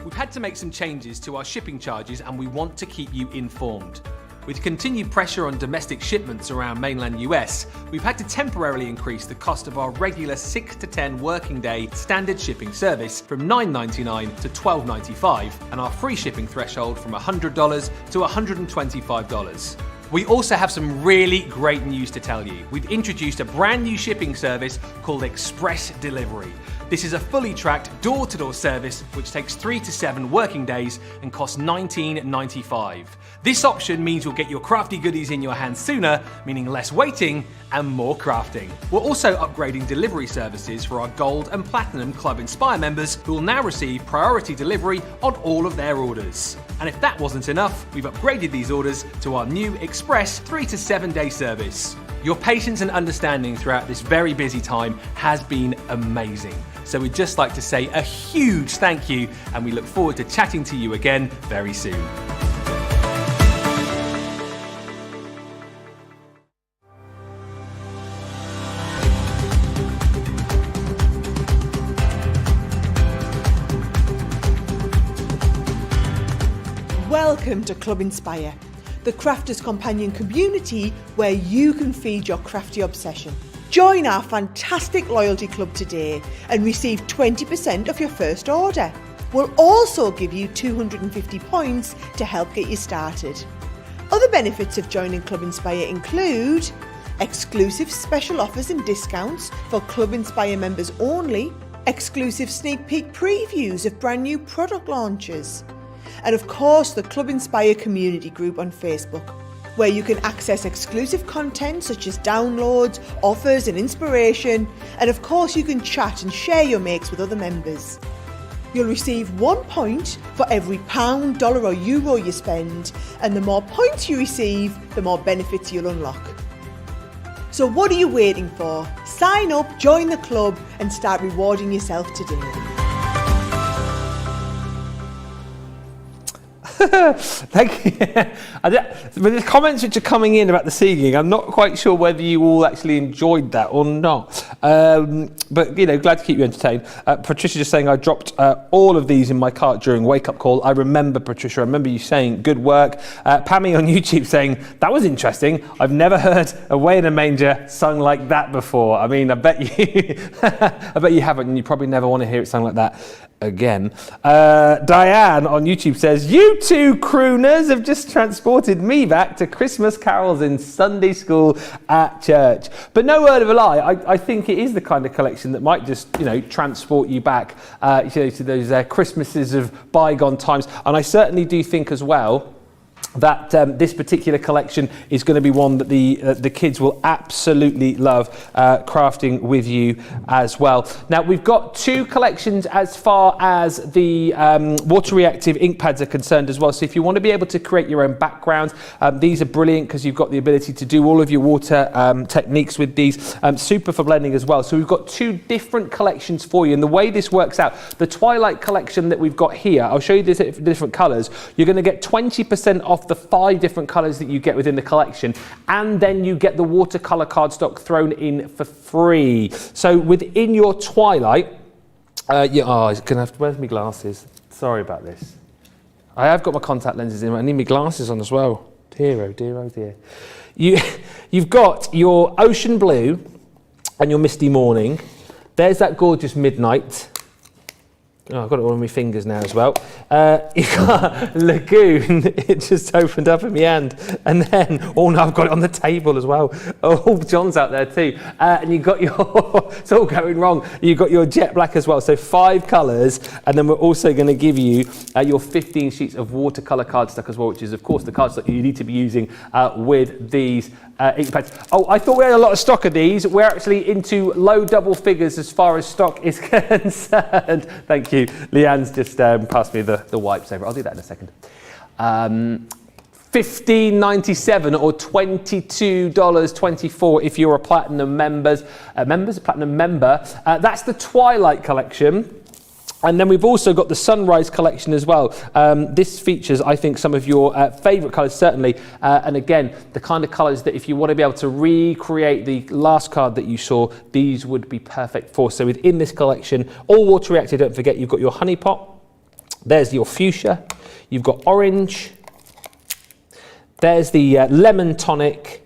We've had to make some changes to our shipping charges and we want to keep you informed. With continued pressure on domestic shipments around mainland US, we've had to temporarily increase the cost of our regular 6 to 10 working day standard shipping service from $9.99 to $12.95 and our free shipping threshold from $100 to $125. We also have some really great news to tell you. We've introduced a brand new shipping service called Express Delivery. This is a fully tracked door-to-door service which takes 3 to 7 working days and costs $19.95. This option means you'll get your crafty goodies in your hands sooner, meaning less waiting and more crafting. We're also upgrading delivery services for our Gold and Platinum Club Inspire members who will now receive priority delivery on all of their orders. And if that wasn't enough, we've upgraded these orders to our new Express 3 to 7 day service. Your patience and understanding throughout this very busy time has been amazing. So we'd just like to say a huge thank you and we look forward to chatting to you again very soon. Welcome to Club Inspire, the crafters' companion community where you can feed your crafty obsession. Join our fantastic loyalty club today and receive 20% of your first order. We'll also give you 250 points to help get you started. Other benefits of joining Club Inspire include exclusive special offers and discounts for Club Inspire members only, exclusive sneak peek previews of brand new product launches, and of course the Club Inspire community group on Facebook, where you can access exclusive content such as downloads, offers and inspiration, and of course you can chat and share your makes with other members. You'll receive 1 point for every pound, dollar or euro you spend, and the more points you receive, the more benefits you'll unlock. So what are you waiting for? Sign up, join the club and start rewarding yourself today. Thank you. With the comments which are coming in about the singing, I'm not quite sure whether you all actually enjoyed that or not. But, you know, glad to keep you entertained. Patricia just saying I dropped all of these in my cart during Wake Up Call. I remember, Patricia, I remember you saying good work. Pammy on YouTube saying, that was interesting. I've never heard Away in a Manger sung like that before. I mean, I bet you, I bet you haven't, and you probably never want to hear it sung like that again. Diane on YouTube says, you two crooners have just transported me back to Christmas carols in Sunday school at church. But no word of a lie, I think it is the kind of collection that might just, you know, transport you back to those Christmases of bygone times. And I certainly do think as well that this particular collection is going to be one that the kids will absolutely love crafting with you as well. Now, we've got 2 collections as far as the water reactive ink pads are concerned as well. So if you want to be able to create your own backgrounds, these are brilliant because you've got the ability to do all of your water techniques with these. Super for blending as well. So we've got 2 different collections for you. And the way this works out, the Twilight collection that we've got here, I'll show you the different colours. You're going to get 20% off the 5 different colours that you get within the collection, and then you get the watercolour cardstock thrown in for free. So within your Twilight, where's my glasses? Sorry about this. I have got my contact lenses in, I need my glasses on as well. Dear, oh dear, oh dear. You've got your Ocean Blue and your Misty Morning. There's that gorgeous Midnight. Oh, I've got it all on my fingers now as well. You've got Lagoon. It just opened up in my hand. And then, oh no, I've got it on the table as well. Oh, John's out there too. And you've got your, it's all going wrong. You've got your jet black as well. So 5 colours. And then we're also going to give you your 15 sheets of watercolour cardstock as well, which is of course the cardstock you need to be using with these ink pads. Oh, I thought we had a lot of stock of these. We're actually into low double figures as far as stock is concerned. Thank you. Leanne's just passed me the wipes over. I'll do that in a second. $15.97 or $22.24 if you're a platinum member. That's the Twilight collection. And then we've also got the Sunrise collection as well. This features, I think, some of your favourite colours, certainly. And again, the kind of colours that if you want to be able to recreate the last card that you saw, these would be perfect for. So within this collection, all water reacted, don't forget, you've got your honey pot. There's your fuchsia. You've got orange. There's the lemon tonic.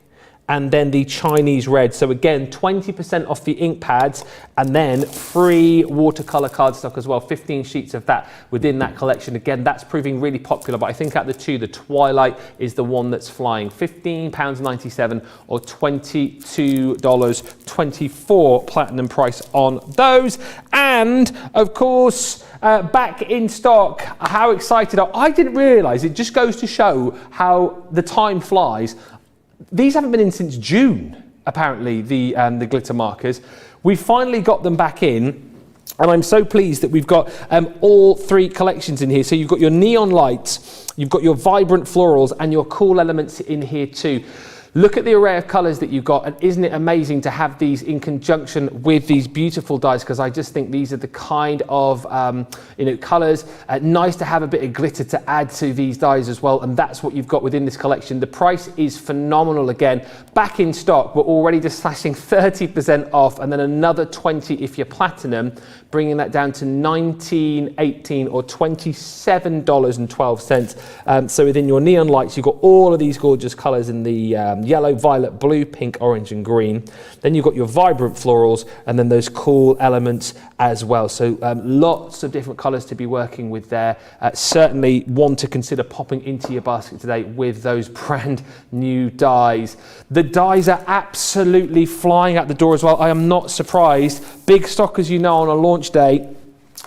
And then the Chinese red. So again, 20% off the ink pads and then free watercolor cardstock as well. 15 sheets of that within that collection. Again, that's proving really popular, but I think out of the two, the Twilight is the one that's flying. £15.97 or $22.24 platinum price on those. And of course, back in stock. How excited I didn't realize, it just goes to show how the time flies. These haven't been in since June, apparently, the glitter markers. We finally got them back in, and I'm so pleased that we've got all 3 collections in here. So you've got your neon lights, you've got your vibrant florals, and your cool elements in here too. Look at the array of colours that you've got, and isn't it amazing to have these in conjunction with these beautiful dies, because I just think these are the kind of colours. Nice to have a bit of glitter to add to these dies as well, and that's what you've got within this collection. The price is phenomenal again. Back in stock, we're already just slashing 30% off, and then another 20 if you're platinum, bringing that down to $19.18 or $27.12. So within your neon lights, you've got all of these gorgeous colours in the yellow, violet, blue, pink, orange and green. Then you've got your vibrant florals and then those cool elements as well. So lots of different colours to be working with there. Certainly one to consider popping into your basket today with those brand new dies. The dies are absolutely flying out the door as well. I am not surprised. Big stock, as you know, on a launch day.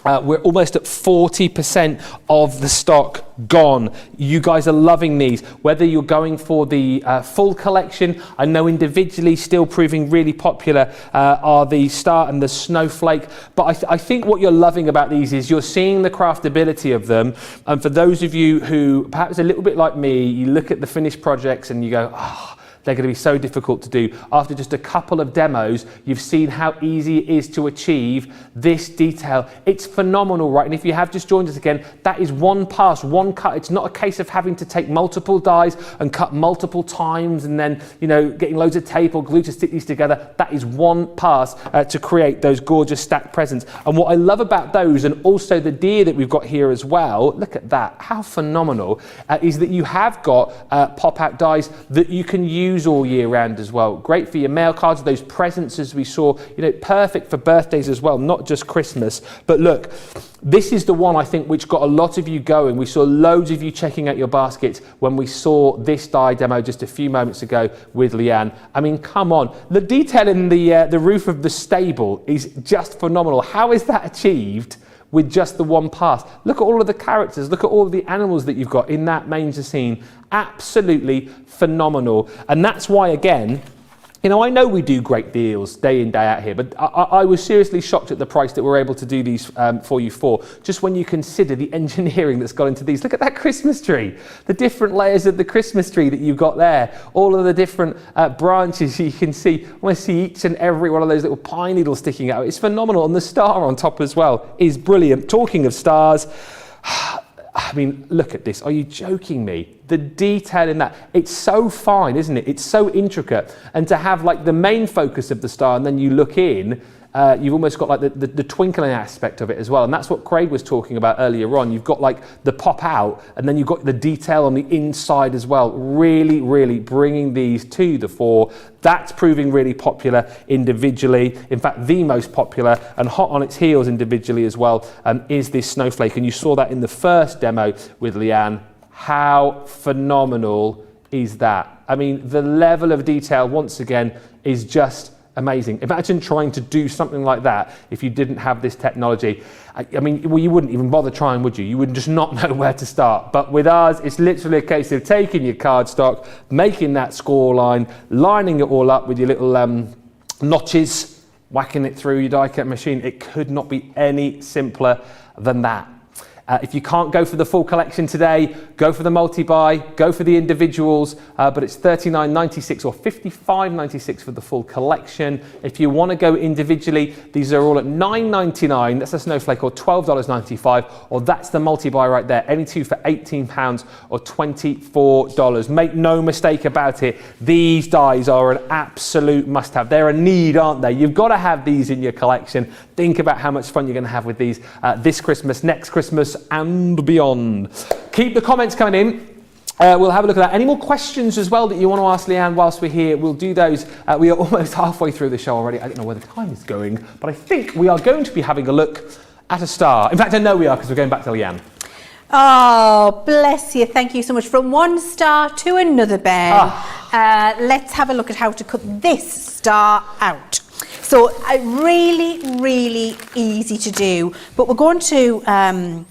We're almost at 40% of the stock gone. You guys are loving these. Whether you're going for the full collection, I know individually still proving really popular are the Star and the Snowflake. But I think what you're loving about these is you're seeing the craftability of them. And for those of you who perhaps a little bit like me, you look at the finished projects and you go, oh, they're going to be so difficult to do. After just a couple of demos, you've seen how easy it is to achieve this detail. It's phenomenal, right? And if you have just joined us again, that is one pass, one cut. It's not a case of having to take multiple dies and cut multiple times and then, you know, getting loads of tape or glue to stick these together. That is one pass to create those gorgeous stacked presents. And what I love about those, and also the deer that we've got here as well, look at that, how phenomenal, is that you have got pop-out dies that you can use all year round as well. Great for your mail cards, those presents as we saw, you know, perfect for birthdays as well, not just Christmas. But look, this is the one I think which got a lot of you going. We saw loads of you checking out your baskets when we saw this die demo just a few moments ago with Leanne. I mean, come on. The detail in the roof of the stable is just phenomenal. How is that achieved with just the one pass? Look at all of the characters, look at all of the animals that you've got in that manger scene. Absolutely phenomenal. And that's why, again, you know, I know we do great deals day in, day out here, but I was seriously shocked at the price that we're able to do these for you for. Just when you consider the engineering that's gone into these. Look at that Christmas tree, the different layers of the Christmas tree that you've got there, all of the different branches you can see. I want to see each and every one of those little pine needles sticking out. It's phenomenal. And the star on top as well is brilliant. Talking of stars, I mean, look at this. Are you joking me? The detail in that, it's so fine, isn't it? It's so intricate. And to have like the main focus of the star and then you look in you've almost got like the twinkling aspect of it as well. And that's what Craig was talking about earlier on. You've got like the pop out, and then you've got the detail on the inside as well. Really, really bringing these to the fore. That's proving really popular individually. In fact, the most popular and hot on its heels individually as well is this snowflake. And you saw that in the first demo with Leann. How phenomenal is that? I mean, the level of detail, once again, is just amazing. Imagine trying to do something like that if you didn't have this technology. I mean, well, you wouldn't even bother trying, would you? You would just not know where to start. But with ours, it's literally a case of taking your cardstock, making that score line, lining it all up with your little notches, whacking it through your die cut machine. It could not be any simpler than that. If you can't go for the full collection today, go for the multi-buy, go for the individuals, but it's $39.96 or $55.96 for the full collection. If you want to go individually, these are all at $9.99, that's a snowflake, or $12.95, or that's the multi-buy right there, any two for £18 or $24. Make no mistake about it, these dies are an absolute must-have. They're a need, aren't they? You've got to have these in your collection. Think about how much fun you're going to have with these this Christmas, next Christmas, and beyond. Keep the comments coming in. We'll have a look at that. Any more questions as well that you want to ask Leann whilst we're here? We'll do those. We are almost halfway through the show already. I don't know where the time is going, but I think we are going to be having a look at a star. In fact, I know we are, because we're going back to Leann. Oh, bless you. Thank you so much. From one star to another, Ben. Let's have a look at how to cut this star out. So really, really easy to do, but we're going to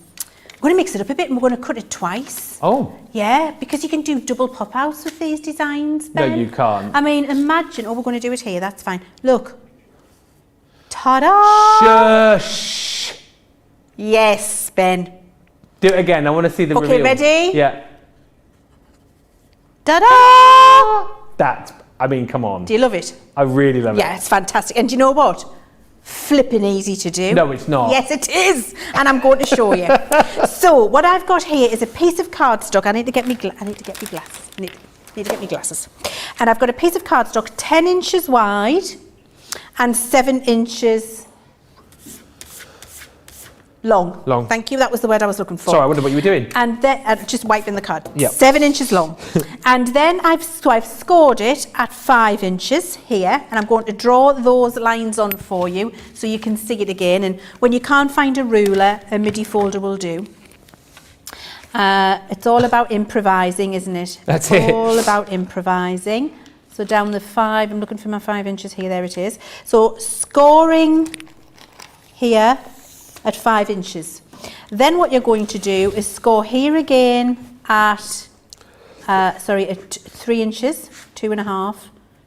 mix it up a bit, and we're going to cut it twice. Oh. Yeah, because you can do double pop-outs with these designs, Ben. No, you can't. I mean, imagine, we're going to do it here, that's fine. Look. Ta-da! Shush! Yes, Ben. Do it again, I want to see the reveal. Okay, ready? Yeah. Ta-da! I mean, come on. Do you love it? I really love it. Yeah, it's fantastic. And do you know what? Flipping easy to do. No, it's not. Yes, it is. And I'm going to show you. So what I've got here is a piece of cardstock. I need to get me glasses. I need to get me glasses. And I've got a piece of cardstock 10 inches wide and 7 inches long. Long. Thank you. That was the word I was looking for. Sorry, I wondered what you were doing. And then just wiping the card. Yep. 7 inches long. And then I've scored it at 5 inches here, and I'm going to draw those lines on for you so you can see it again. And when you can't find a ruler, a MIDI folder will do. It's all about improvising, isn't it? That's it's it. all about improvising. So down the 5, I'm looking for my 5 inches here. There it is. So scoring here at 5 inches. Then what you're going to do is score here again at, at 3 inches, 2.5.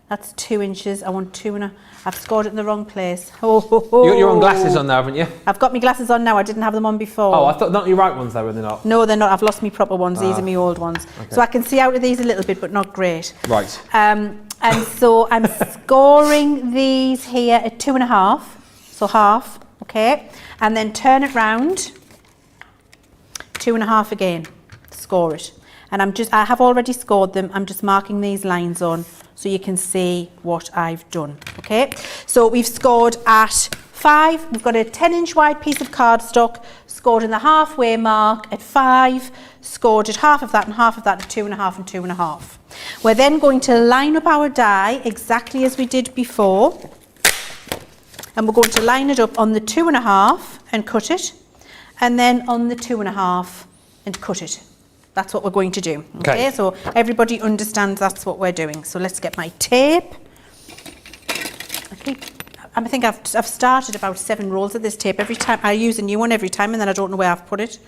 That's 2 inches. I want 2.5. I've scored it in the wrong place. Oh, ho, ho. You got your own glasses on now, haven't you? I've got my glasses on now. I didn't have them on before. Oh, I thought not your right ones though, were they not? No, they're not. I've lost my proper ones. These are my old ones. Okay. So I can see out of these a little bit, but not great. Right. And so I'm scoring these here at 2.5. So half. Okay, and then turn it round, 2.5 again, score it. And I have already scored them, I'm just marking these lines on so you can see what I've done, okay? So we've scored at 5, we've got a 10-inch wide piece of cardstock, scored in the halfway mark at 5, scored at half of that and half of that at 2.5 and 2.5. We're then going to line up our die exactly as we did before. And we're going to line it up on the 2.5 and cut it, and then on the 2.5 and cut it. That's what we're going to do. Okay, so everybody understands that's what we're doing. So let's get my tape. I think I've started about 7 rolls of this tape. Every time I use a new one every time, and then I don't know where I've put it.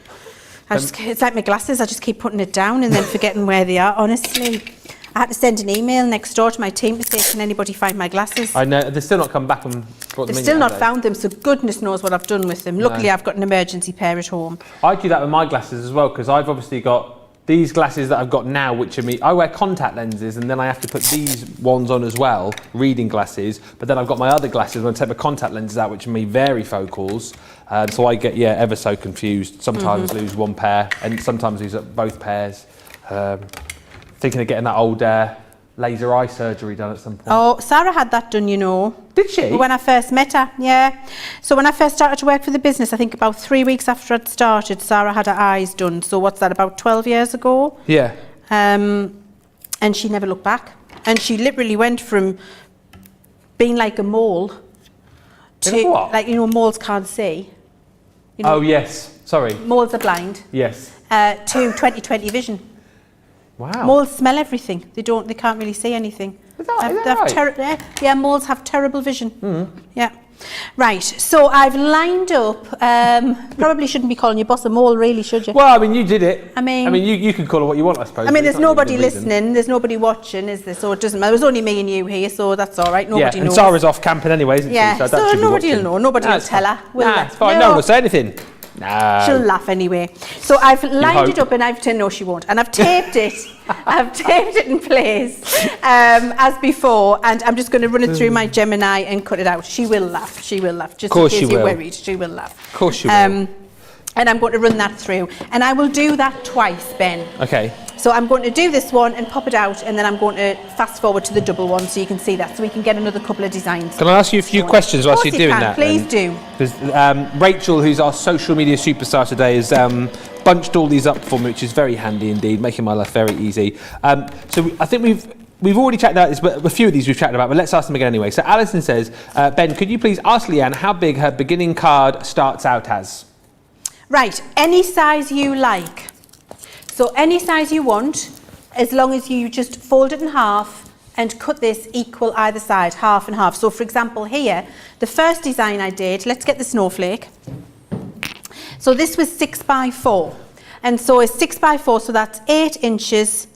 It's like my glasses. I just keep putting it down and then forgetting where they are. Honestly. I had to send an email next door to my team to say, can anybody find my glasses? I know, they've still not come back and brought them in. They've still not found them, so goodness knows what I've done with them. Luckily, I've got an emergency pair at home. I do that with my glasses as well, because I've obviously got these glasses that I've got now, which are I wear contact lenses, and then I have to put these ones on as well, reading glasses, but then I've got my other glasses when I take my contact lenses out, which are varifocals, so I get, ever so confused. Sometimes lose one pair, and sometimes lose both pairs. Thinking of getting that old laser eye surgery done at some point. Oh, Sarah had that done, you know. Did she? When I first met her, yeah. So when I first started to work for the business, I think about 3 weeks after I'd started, Sarah had her eyes done. So what's that, about 12 years ago? Yeah. And she never looked back. And she literally went from being like a mole to, what? like, you know, moles can't see. You know, Oh, yes. Sorry. moles are blind. Yes. To 20/20 vision. Wow. Moles smell everything. They can't really see anything. Is that right? Yeah, moles have terrible vision. Yeah. Right, so I've lined up, probably shouldn't be calling your boss a mole really, should you? Well, I mean, you did it. I mean, you can call her what you want, I suppose. I mean, there's nobody listening, there's nobody watching, is there? So it doesn't matter. There's only me and you here, so that's all right. Nobody knows. And Sarah's off camping anyway, isn't yeah, she? so nobody will know. Nobody will tell her. It's fine. No one will say anything. No. She'll laugh anyway. So I've lined it up and no, she won't. And I've taped it. I've taped it in place as before. And I'm just going to run it through my Gemini and cut it out. She will laugh. She will laugh. Just in case you're worried, she will laugh. Of course she will. And I'm going to run that through. And I will do that twice, Ben. Okay. So I'm going to do this one and pop it out, and then I'm going to fast forward to the double one so you can see that, so we can get another couple of designs. Can I ask you a few questions whilst you're doing that? Please do. Because Rachel, who's our social media superstar today, has bunched all these up for me, which is very handy indeed, making my life very easy. So I think we've already chatted about this, but a few of these we've chatted about, but let's ask them again anyway. So Alison says, Ben, could you please ask Leanne how big her beginning card starts out as? Right, any size you like. So any size you want, as long as you just fold it in half and cut this equal either side, half and half. So for example here, the first design I did, let's get the snowflake. So this was 6x4. And so it's 6x4, so that's 8 inches,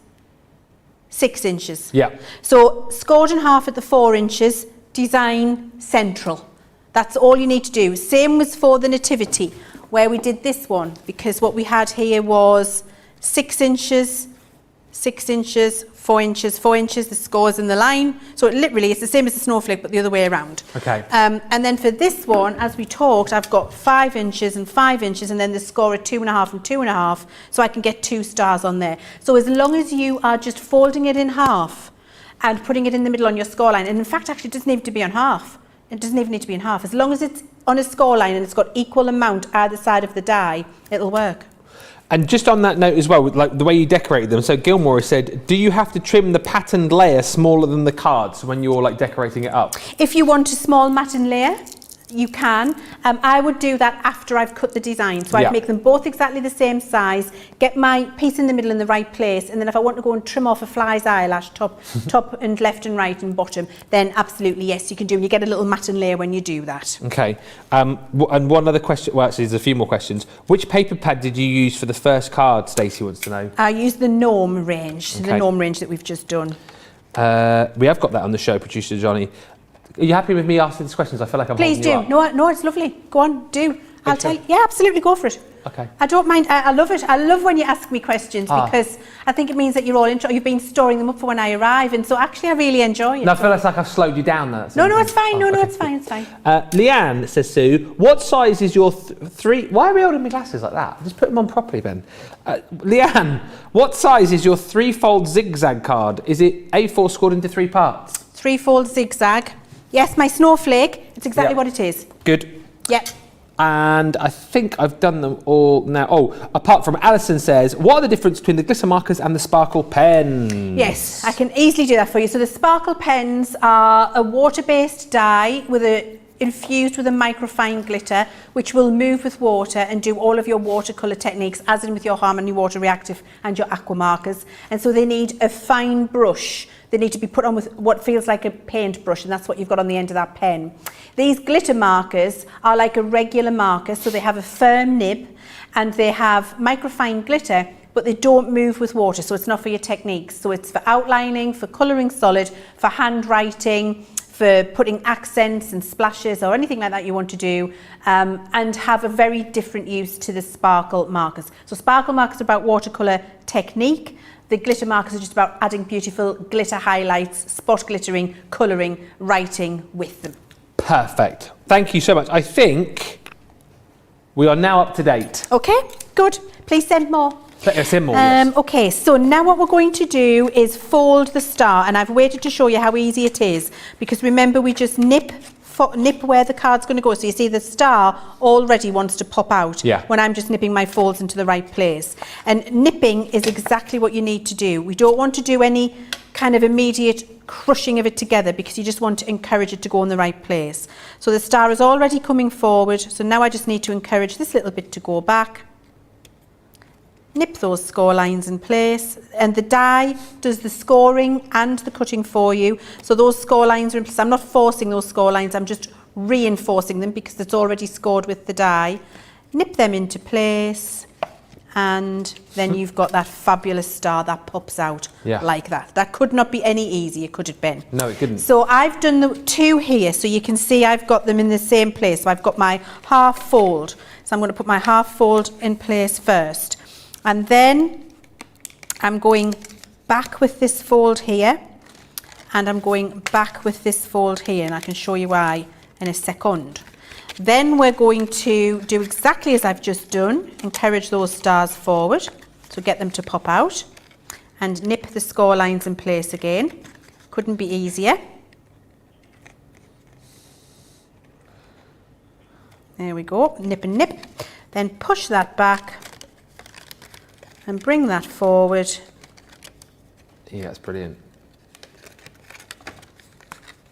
6 inches. Yeah. So scored in half at the 4 inches, design central. That's all you need to do. Same was for the nativity, where we did this one, because what we had here was 6 inches, 6 inches, 4 inches, 4 inches, the scores in the line. So it literally, it's the same as the snowflake, but the other way around. Okay. And then for this one, as we talked, I've got 5 inches and 5 inches, and then the score at 2.5 and 2.5, so I can get 2 stars on there. So as long as you are just folding it in half and putting it in the middle on your score line, and in fact, actually, it doesn't need to be on half. It doesn't even need to be in half. As long as it's on a score line and it's got equal amount either side of the die, it'll work. And just on that note as well, like the way you decorated them, so Gilmore has said, do you have to trim the patterned layer smaller than the cards when you're like decorating it up? If you want a small matten layer, you can. I would do that after I've cut the design. So I'd make them both exactly the same size, get my piece in the middle in the right place, and then if I want to go and trim off a fly's eyelash, top and left and right and bottom, then absolutely yes, you can do. And you get a little matten layer when you do that. Okay. And one other question, well actually there's a few more questions. Which paper pad did you use for the first card, Stacey wants to know? I used the Gnome range, the Gnome range that we've just done. We have got that on the show, producer Johnny. Are you happy with me asking these questions? I feel like I'm Please do. No, it's lovely. Go on, do. I'll tell you. Yeah, absolutely, go for it. Okay. I don't mind. I love it. I love when you ask me questions because I think it means that you're all you've been storing them up for when I arrive, and so actually I really enjoy it. No, I feel like I've slowed you down there. No, it's fine. No, it's fine. It's fine. Leanne, says Sue, what size is your three... Why are we holding my glasses like that? Just put them on properly, Ben. Leanne, what size is your 3-fold zigzag card? Is it A4 scored into 3 parts? 3-fold zigzag. Yes, my snowflake. It's exactly what it is. Good. Yep. And I think I've done them all now. Oh, apart from Alison says, what are the difference between the glitter markers and the sparkle pens? Yes, I can easily do that for you. So the sparkle pens are a water-based dye infused with a microfine glitter, which will move with water and do all of your watercolour techniques, as in with your Harmony Water Reactive and your aqua markers. And so they need a fine brush. They need to be put on with what feels like a paint brush, and that's what you've got on the end of that pen. These glitter markers are like a regular marker, so they have a firm nib and they have microfine glitter, but they don't move with water, so it's not for your techniques. So it's for outlining, for colouring solid, for handwriting, for putting accents and splashes or anything like that you want to do, and have a very different use to the sparkle markers. So sparkle markers are about watercolour technique. The glitter markers are just about adding beautiful glitter highlights, spot glittering, colouring, writing with them. Perfect. Thank you so much. I think we are now up to date. Okay, good. Please send more. Let us in more, yes. Okay, so now what we're going to do is fold the star, and I've waited to show you how easy it is, because remember we just nip where the card's going to go. So you see the star already wants to pop out when I'm just nipping my folds into the right place. And nipping is exactly what you need to do. We don't want to do any kind of immediate crushing of it together, because you just want to encourage it to go in the right place. So the star is already coming forward, so now I just need to encourage this little bit to go back. Nip those score lines in place, and the die does the scoring and the cutting for you. So those score lines are in place. I'm not forcing those score lines, I'm just reinforcing them because it's already scored with the die. Nip them into place, and then you've got that fabulous star that pops out like that. That could not be any easier, could it, Ben? No, it couldn't. So I've done the two here, so you can see I've got them in the same place. So I've got my half fold. So I'm going to put my half fold in place first. And then I'm going back with this fold here, and I'm going back with this fold here, and I can show you why in a second. Then we're going to do exactly as I've just done, encourage those stars forward, so get them to pop out, and nip the score lines in place again. Couldn't be easier. There we go, nip and nip. Then push that back and bring that forward. Yeah, that's brilliant.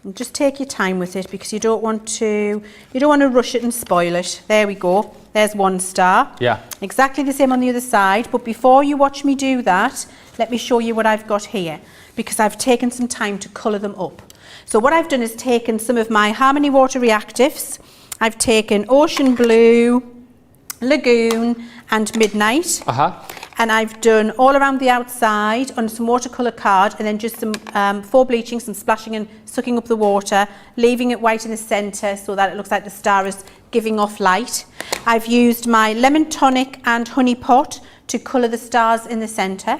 And just take your time with it, because you don't want to rush it and spoil it. There we go. There's one star. Yeah. Exactly the same on the other side. But before you watch me do that, let me show you what I've got here, because I've taken some time to colour them up. So what I've done is taken some of my Harmony Water Reactives. I've taken Ocean Blue, Lagoon and Midnight. And I've done all around the outside on some watercolour card, and then just some for bleaching, some splashing and sucking up the water, leaving it white in the centre so that it looks like the star is giving off light. I've used my lemon tonic and honey pot to colour the stars in the centre.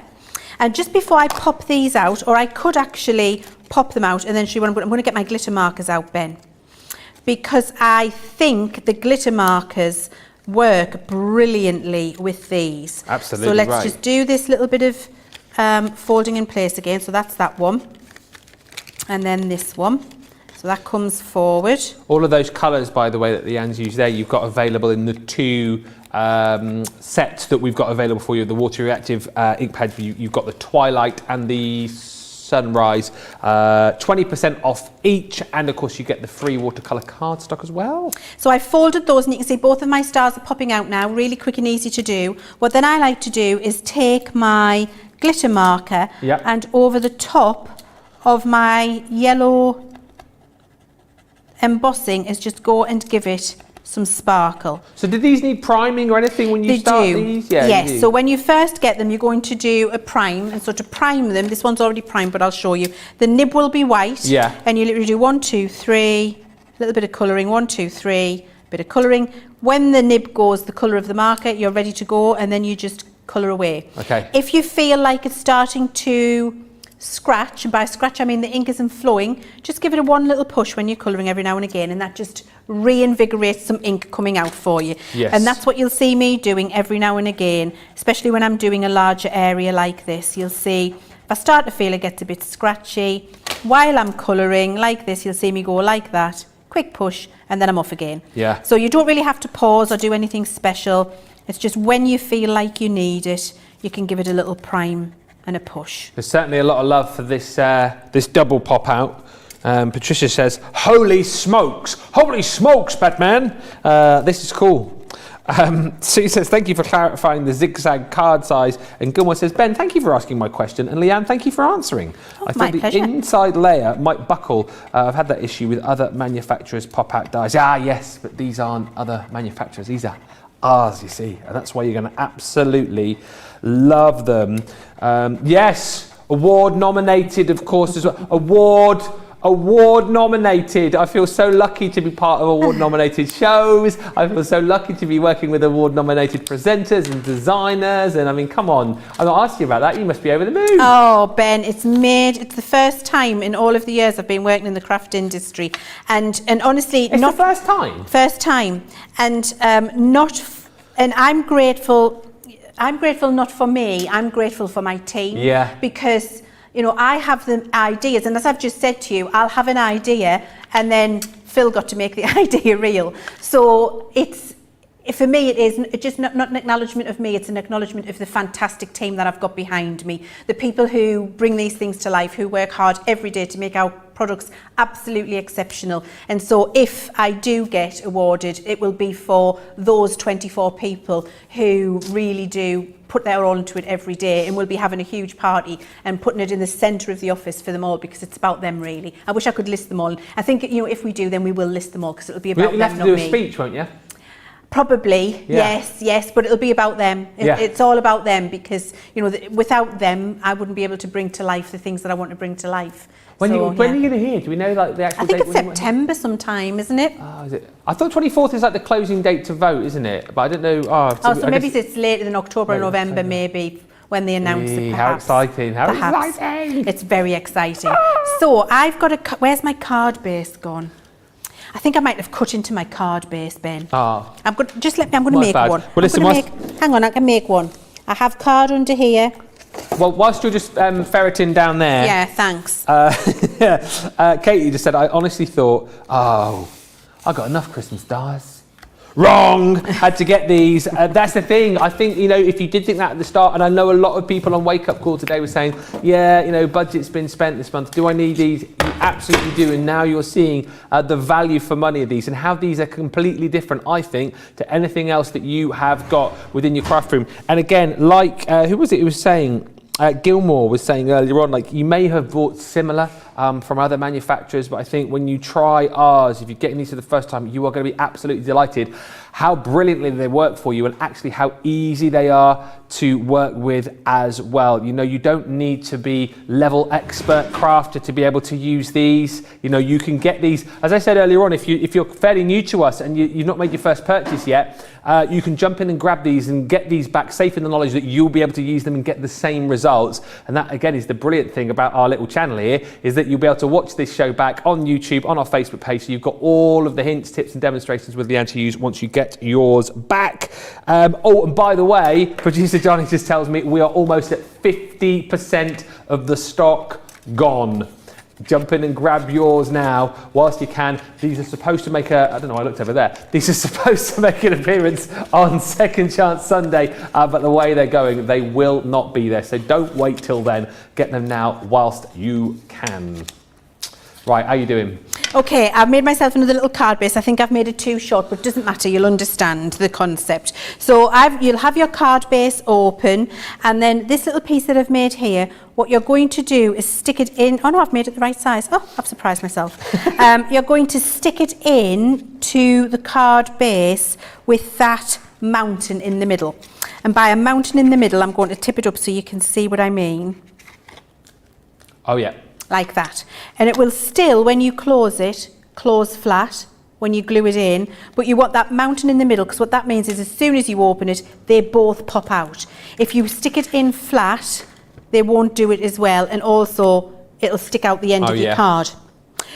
And just before I pop these out, or I could actually pop them out and then show you what I'm going to get my glitter markers out, Ben, because I think the glitter markers work brilliantly with these. Absolutely. So let's just do this little bit of folding in place again. So that's that one, and then this one. So that comes forward. All of those colours, by the way, that Leann's used there, you've got available in the two sets that we've got available for you. The Water Reactive ink pad. You've got the Twilight and the Sunrise, 20% off each, and of course you get the free watercolour cardstock as well. So I folded those, and you can see both of my stars are popping out now, really quick and easy to do. What then I like to do is take my glitter marker and over the top of my yellow embossing is just go and give it some sparkle. So do these need priming or anything when you start these? Yeah, yes, so when you first get them, you're going to do a prime, and so to prime them, this one's already primed, but I'll show you. The nib will be white, and you literally do 1, 2, 3, a little bit of colouring, 1, 2, 3, bit of colouring. When the nib goes the colour of the marker, you're ready to go, and then you just colour away. Okay. If you feel like it's starting to scratch, and by scratch I mean the ink isn't flowing, just give it one little push when you're colouring every now and again, and that just reinvigorates some ink coming out for you. Yes. And that's what you'll see me doing every now and again, especially when I'm doing a larger area like this. You'll see if I start to feel it gets a bit scratchy while I'm colouring like this, you'll see me go like that, quick push, and then I'm off again. Yeah. So you don't really have to pause or do anything special. It's just when you feel like you need it, you can give it a little prime and a push. There's certainly a lot of love for this this double pop out. Patricia says, holy smokes, Batman. This is cool. Sue says, thank you for clarifying the zigzag card size. And Gilmore says, Ben, thank you for asking my question. And Leann, thank you for answering. I thought the inside layer might buckle. I've had that issue with other manufacturers' pop out dies. Ah, yes, but these aren't other manufacturers. These are ours, you see. And that's why you're going to absolutely love them. Yes, award nominated, of course, as well. Award nominated. I feel so lucky to be part of award nominated shows. I feel so lucky to be working with award nominated presenters and designers. And I mean, come on, I'm not asking you about that. You must be over the moon. Oh, Ben, it's the first time in all of the years I've been working in the craft industry. And honestly, it's the first time? First time. And and I'm grateful. I'm grateful not for me, I'm grateful for my team. Yeah. Because, you know, I have the ideas, and as I've just said to you, I'll have an idea and then Phil got to make the idea real. So for me, it is just not an acknowledgement of me, it's an acknowledgement of the fantastic team that I've got behind me. The people who bring these things to life, who work hard every day to make our products absolutely exceptional. And so if I do get awarded, it will be for those 24 people who really do put their all into it every day, and we'll be having a huge party and putting it in the centre of the office for them all, because it's about them really. I wish I could list them all. I think, you know, if we do, then we will list them all, because it'll be about them, not me. You'll have to do a speech, won't you? Probably, yeah. yes, but it'll be about them. It's all about them, because, you know, without them, I wouldn't be able to bring to life the things that I want to bring to life. When are you going to hear? Do we know like the actual date? I think it's September sometime, isn't it? Oh, is it? I thought 24th is like the closing date to vote, isn't it? But I don't know. So maybe it's later than October or November, maybe, when they announce it, perhaps. How exciting. How exciting. It's very exciting. So I've got where's my card base gone? I think I might have cut into my card base, Ben. I'm going to make one. Well, listen, hang on, I can make one. I have card under here. Well, whilst you're just ferreting down there. Yeah, thanks. Katie just said, I honestly thought, I got enough Christmas dies. Wrong! Had to get these. That's the thing. I think, you know, if you did think that at the start, and I know a lot of people on Wake Up Call today were saying, yeah, you know, budget's been spent this month. Do I need these? You absolutely do. And now you're seeing the value for money of these, and how these are completely different, I think, to anything else that you have got within your craft room. And again, like, who was it who was saying? Gilmore was saying earlier on, like, you may have bought similar from other manufacturers, but I think when you try ours, if you're getting these for the first time, you are going to be absolutely delighted how brilliantly they work for you, and actually how easy they are to work with as well. You know, you don't need to be level expert crafter to be able to use these. You know, you can get these, as I said earlier on, if you're fairly new to us and you've not made your first purchase yet, you can jump in and grab these and get these back safe in the knowledge that you'll be able to use them and get the same results. And that, again, is the brilliant thing about our little channel here, is that you'll be able to watch this show back on YouTube, on our Facebook page, so you've got all of the hints, tips and demonstrations with Leann to use once you get yours back. And by the way, producer Johnny just tells me we are almost at 50% of the stock gone. Jump in and grab yours now whilst you can. These are supposed to make I don't know, I looked over there. These are supposed to make an appearance on Second Chance Sunday, but the way they're going, they will not be there. So don't wait till then. Get them now whilst you can. Right, how are you doing? Okay, I've made myself another little card base. I think I've made it too short, but it doesn't matter. You'll understand the concept. So you'll have your card base open, and then this little piece that I've made here, what you're going to do is stick it in. Oh no, I've made it the right size. Oh, I've surprised myself. You're going to stick it in to the card base with that mountain in the middle. And by a mountain in the middle, I'm going to tip it up so you can see what I mean. Oh yeah. Like that. And it will still, when you close it, close flat when you glue it in, but you want that mountain in the middle, because what that means is as soon as you open it, they both pop out. If you stick it in flat, they won't do it as well, and also it'll stick out the end of your card.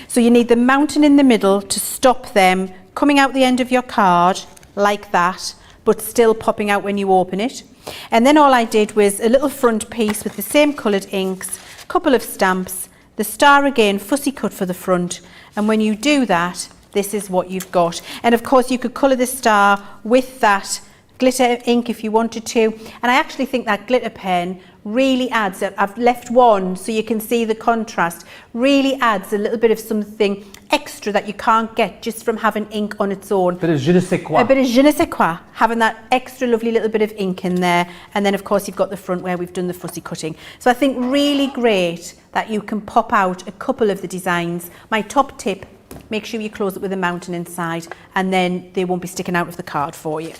So you need the mountain in the middle to stop them coming out the end of your card like that, but still popping out when you open it. And then all I did was a little front piece with the same coloured inks, a couple of stamps, the star again, fussy cut for the front, and when you do that, this is what you've got. And of course you could colour the star with that glitter ink if you wanted to, and I actually think that glitter pen really adds, I've left one so you can see the contrast, really adds a little bit of something extra that you can't get just from having ink on its own. A bit of je ne sais quoi. A bit of je ne sais quoi, having that extra lovely little bit of ink in there, and then of course you've got the front where we've done the fussy cutting. So I think really great that you can pop out a couple of the designs. My top tip, make sure you close it with a mountain inside, and then they won't be sticking out of the card for you.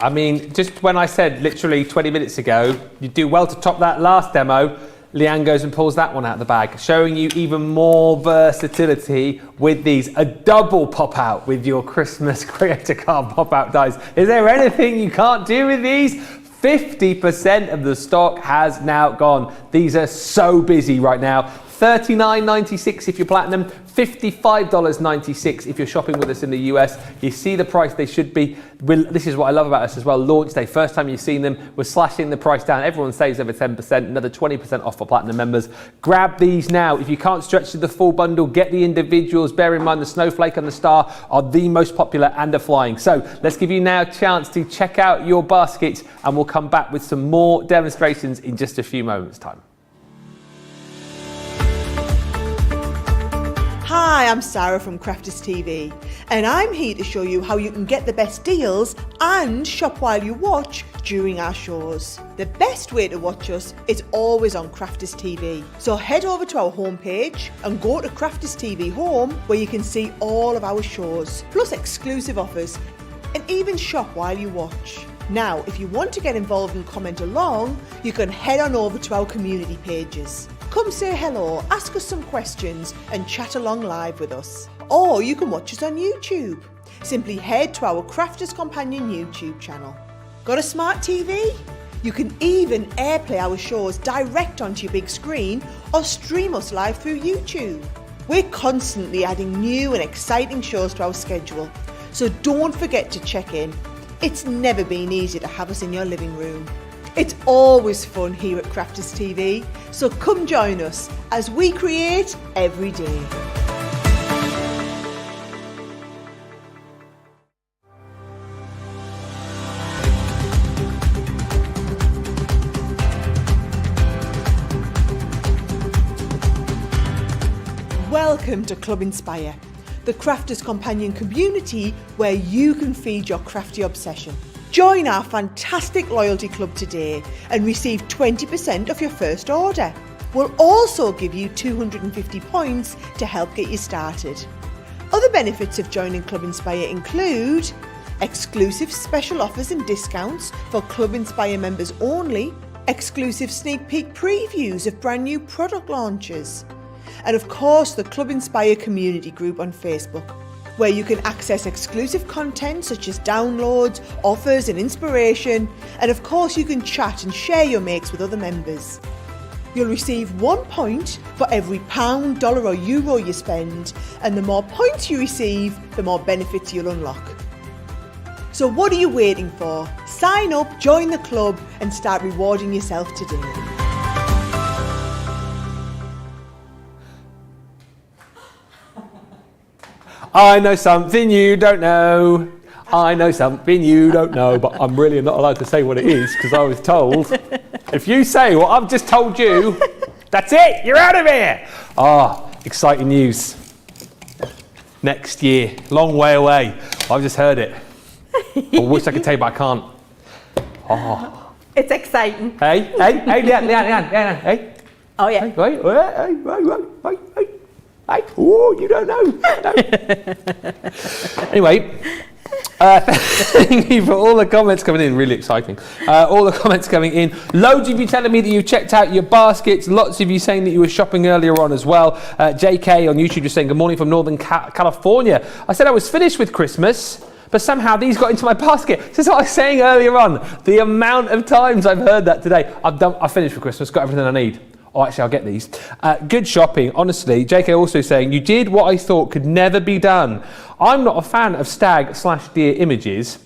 I mean, just when I said literally 20 minutes ago, you do well to top that last demo, Leann goes and pulls that one out of the bag, showing you even more versatility with these. A double pop out with your Christmas creator card pop out dies. Is there anything you can't do with these? 50% of the stock has now gone. These are so busy right now. $39.96 if you're platinum, $55.96 if you're shopping with us in the US. You see the price they should be. This is what I love about us as well. Launch day, first time you've seen them, we're slashing the price down. Everyone saves over 10%, another 20% off for platinum members. Grab these now. If you can't stretch to the full bundle, get the individuals. Bear in mind the snowflake and the star are the most popular and are flying. So let's give you now a chance to check out your baskets, and we'll come back with some more demonstrations in just a few moments' time. Hi, I'm Sarah from Crafters TV, and I'm here to show you how you can get the best deals and shop while you watch during our shows. The best way to watch us is always on Crafters TV. So head over to our homepage and go to Crafters TV Home, where you can see all of our shows, plus exclusive offers, and even shop while you watch. Now, if you want to get involved and comment along, you can head on over to our community pages. Come say hello, ask us some questions and chat along live with us. Or you can watch us on YouTube. Simply head to our Crafters Companion YouTube channel. Got a smart TV? You can even airplay our shows direct onto your big screen or stream us live through YouTube. We're constantly adding new and exciting shows to our schedule, so don't forget to check in. It's never been easier to have us in your living room. It's always fun here at Crafters TV, so come join us as we create every day. Welcome to Club Inspire, the Crafters Companion community where you can feed your crafty obsession. Join our fantastic loyalty club today and receive 20% off your first order. We'll also give you 250 points to help get you started. Other benefits of joining Club Inspire include exclusive special offers and discounts for Club Inspire members only, exclusive sneak peek previews of brand new product launches, and of course the Club Inspire community group on Facebook, where you can access exclusive content such as downloads, offers and inspiration, and of course you can chat and share your makes with other members. You'll receive 1 point for every £1, dollar or euro you spend, and the more points you receive, the more benefits you'll unlock. So what are you waiting for? Sign up, join the club and start rewarding yourself today. I know something you don't know. I know something you don't know, but I'm really not allowed to say what it is because I was told, if you say what I've just told you, that's it, you're out of here. Exciting news. Next year, long way away. I've just heard it. I wish I could tell you, but I can't. It's exciting. Hey, Leann, hey. Oh yeah. Hey. Oh, you don't know. No. Anyway, thank you for all the comments coming in. Really exciting. All the comments coming in. Loads of you telling me that you've checked out your baskets. Lots of you saying that you were shopping earlier on as well. JK on YouTube just saying, good morning from Northern California. I said I was finished with Christmas, but somehow these got into my basket. This is what I was saying earlier on. The amount of times I've heard that today. I've finished with Christmas, got everything I need. Oh, actually, I'll get these. Good shopping, honestly. JK also saying, you did what I thought could never be done. I'm not a fan of stag/deer images.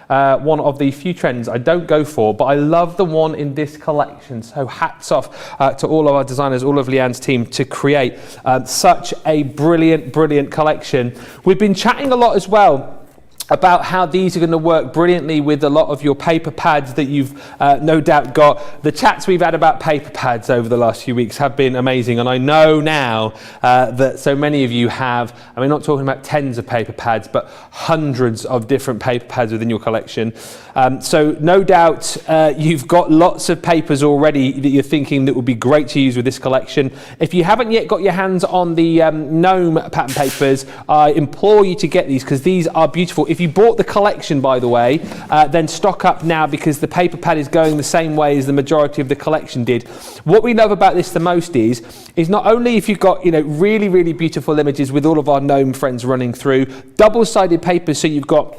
One of the few trends I don't go for, but I love the one in this collection. So hats off to all of our designers, all of Leann's team to create such a brilliant collection. We've been chatting a lot as well about how these are going to work brilliantly with a lot of your paper pads that you've no doubt got. The chats we've had about paper pads over the last few weeks have been amazing, and I know now that so many of you have, and we're not talking about tens of paper pads, but hundreds of different paper pads within your collection. So no doubt you've got lots of papers already that you're thinking that would be great to use with this collection. If you haven't yet got your hands on the gnome pattern papers, I implore you to get these because these are beautiful. If you bought the collection, by the way, then stock up now because the paper pad is going the same way as the majority of the collection did. What we love about this the most is not only if you've got really beautiful images with all of our gnome friends running through, double-sided papers, so you've got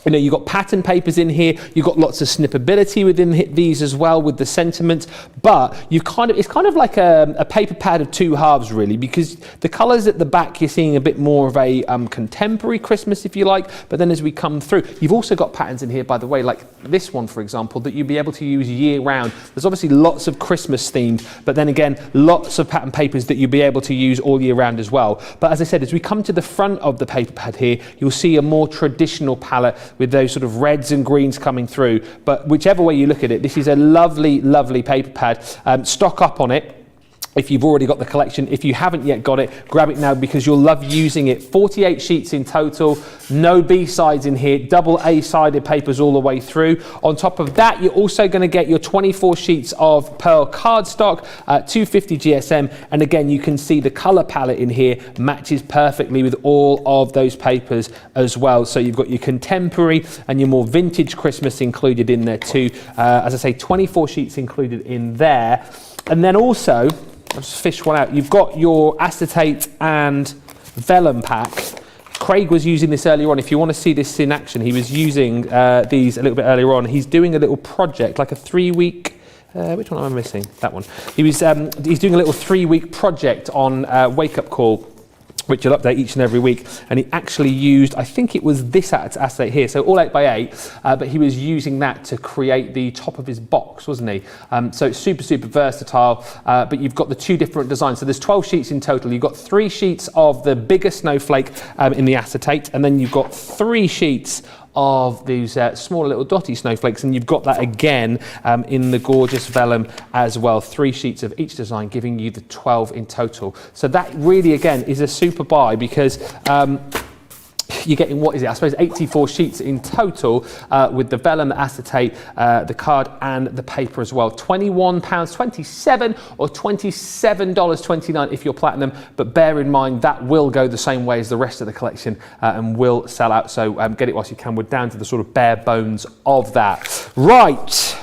You know, you've got pattern papers in here, you've got lots of snippability within these as well with the sentiment, but it's kind of like a paper pad of two halves really, because the colours at the back you're seeing a bit more of a contemporary Christmas, if you like, but then as we come through, you've also got patterns in here, by the way, like this one, for example, that you'll be able to use year round. There's obviously lots of Christmas themed, but then again, lots of pattern papers that you'll be able to use all year round as well. But as I said, as we come to the front of the paper pad here, you'll see a more traditional palette with those sort of reds and greens coming through. But whichever way you look at it, this is a lovely, lovely paper pad. Stock up on it if you've already got the collection. If you haven't yet got it, grab it now because you'll love using it. 48 sheets in total, no B-sides in here, double A-sided papers all the way through. On top of that, you're also going to get your 24 sheets of pearl cardstock, 250 GSM, and again, you can see the colour palette in here matches perfectly with all of those papers as well. So you've got your contemporary and your more vintage Christmas included in there too. As I say, 24 sheets included in there. And then also, I'll just fish one out. You've got your acetate and vellum pack. Craig was using this earlier on. If you want to see this in action, he was using these a little bit earlier on. He's doing a little project, like a 3-week. Which one am I missing? That one. He's doing a little 3-week project on Wake Up Call, which you'll update each and every week, and he actually used, I think it was this acetate here, so all 8x8, but he was using that to create the top of his box, wasn't he? So it's super, super versatile, but you've got the two different designs. So there's 12 sheets in total. You've got 3 sheets of the bigger snowflake in the acetate, and then you've got 3 sheets of these small little dotty snowflakes, and you've got that again in the gorgeous vellum as well. 3 sheets of each design, giving you the 12 in total. So that really, again, is a super buy because you're getting, what is it, I suppose 84 sheets in total with the vellum, the acetate, the card and the paper as well. £21.27 or $27.29 if you're platinum, but bear in mind that will go the same way as the rest of the collection and will sell out, so get it whilst you can. We're down to the sort of bare bones of that. Right.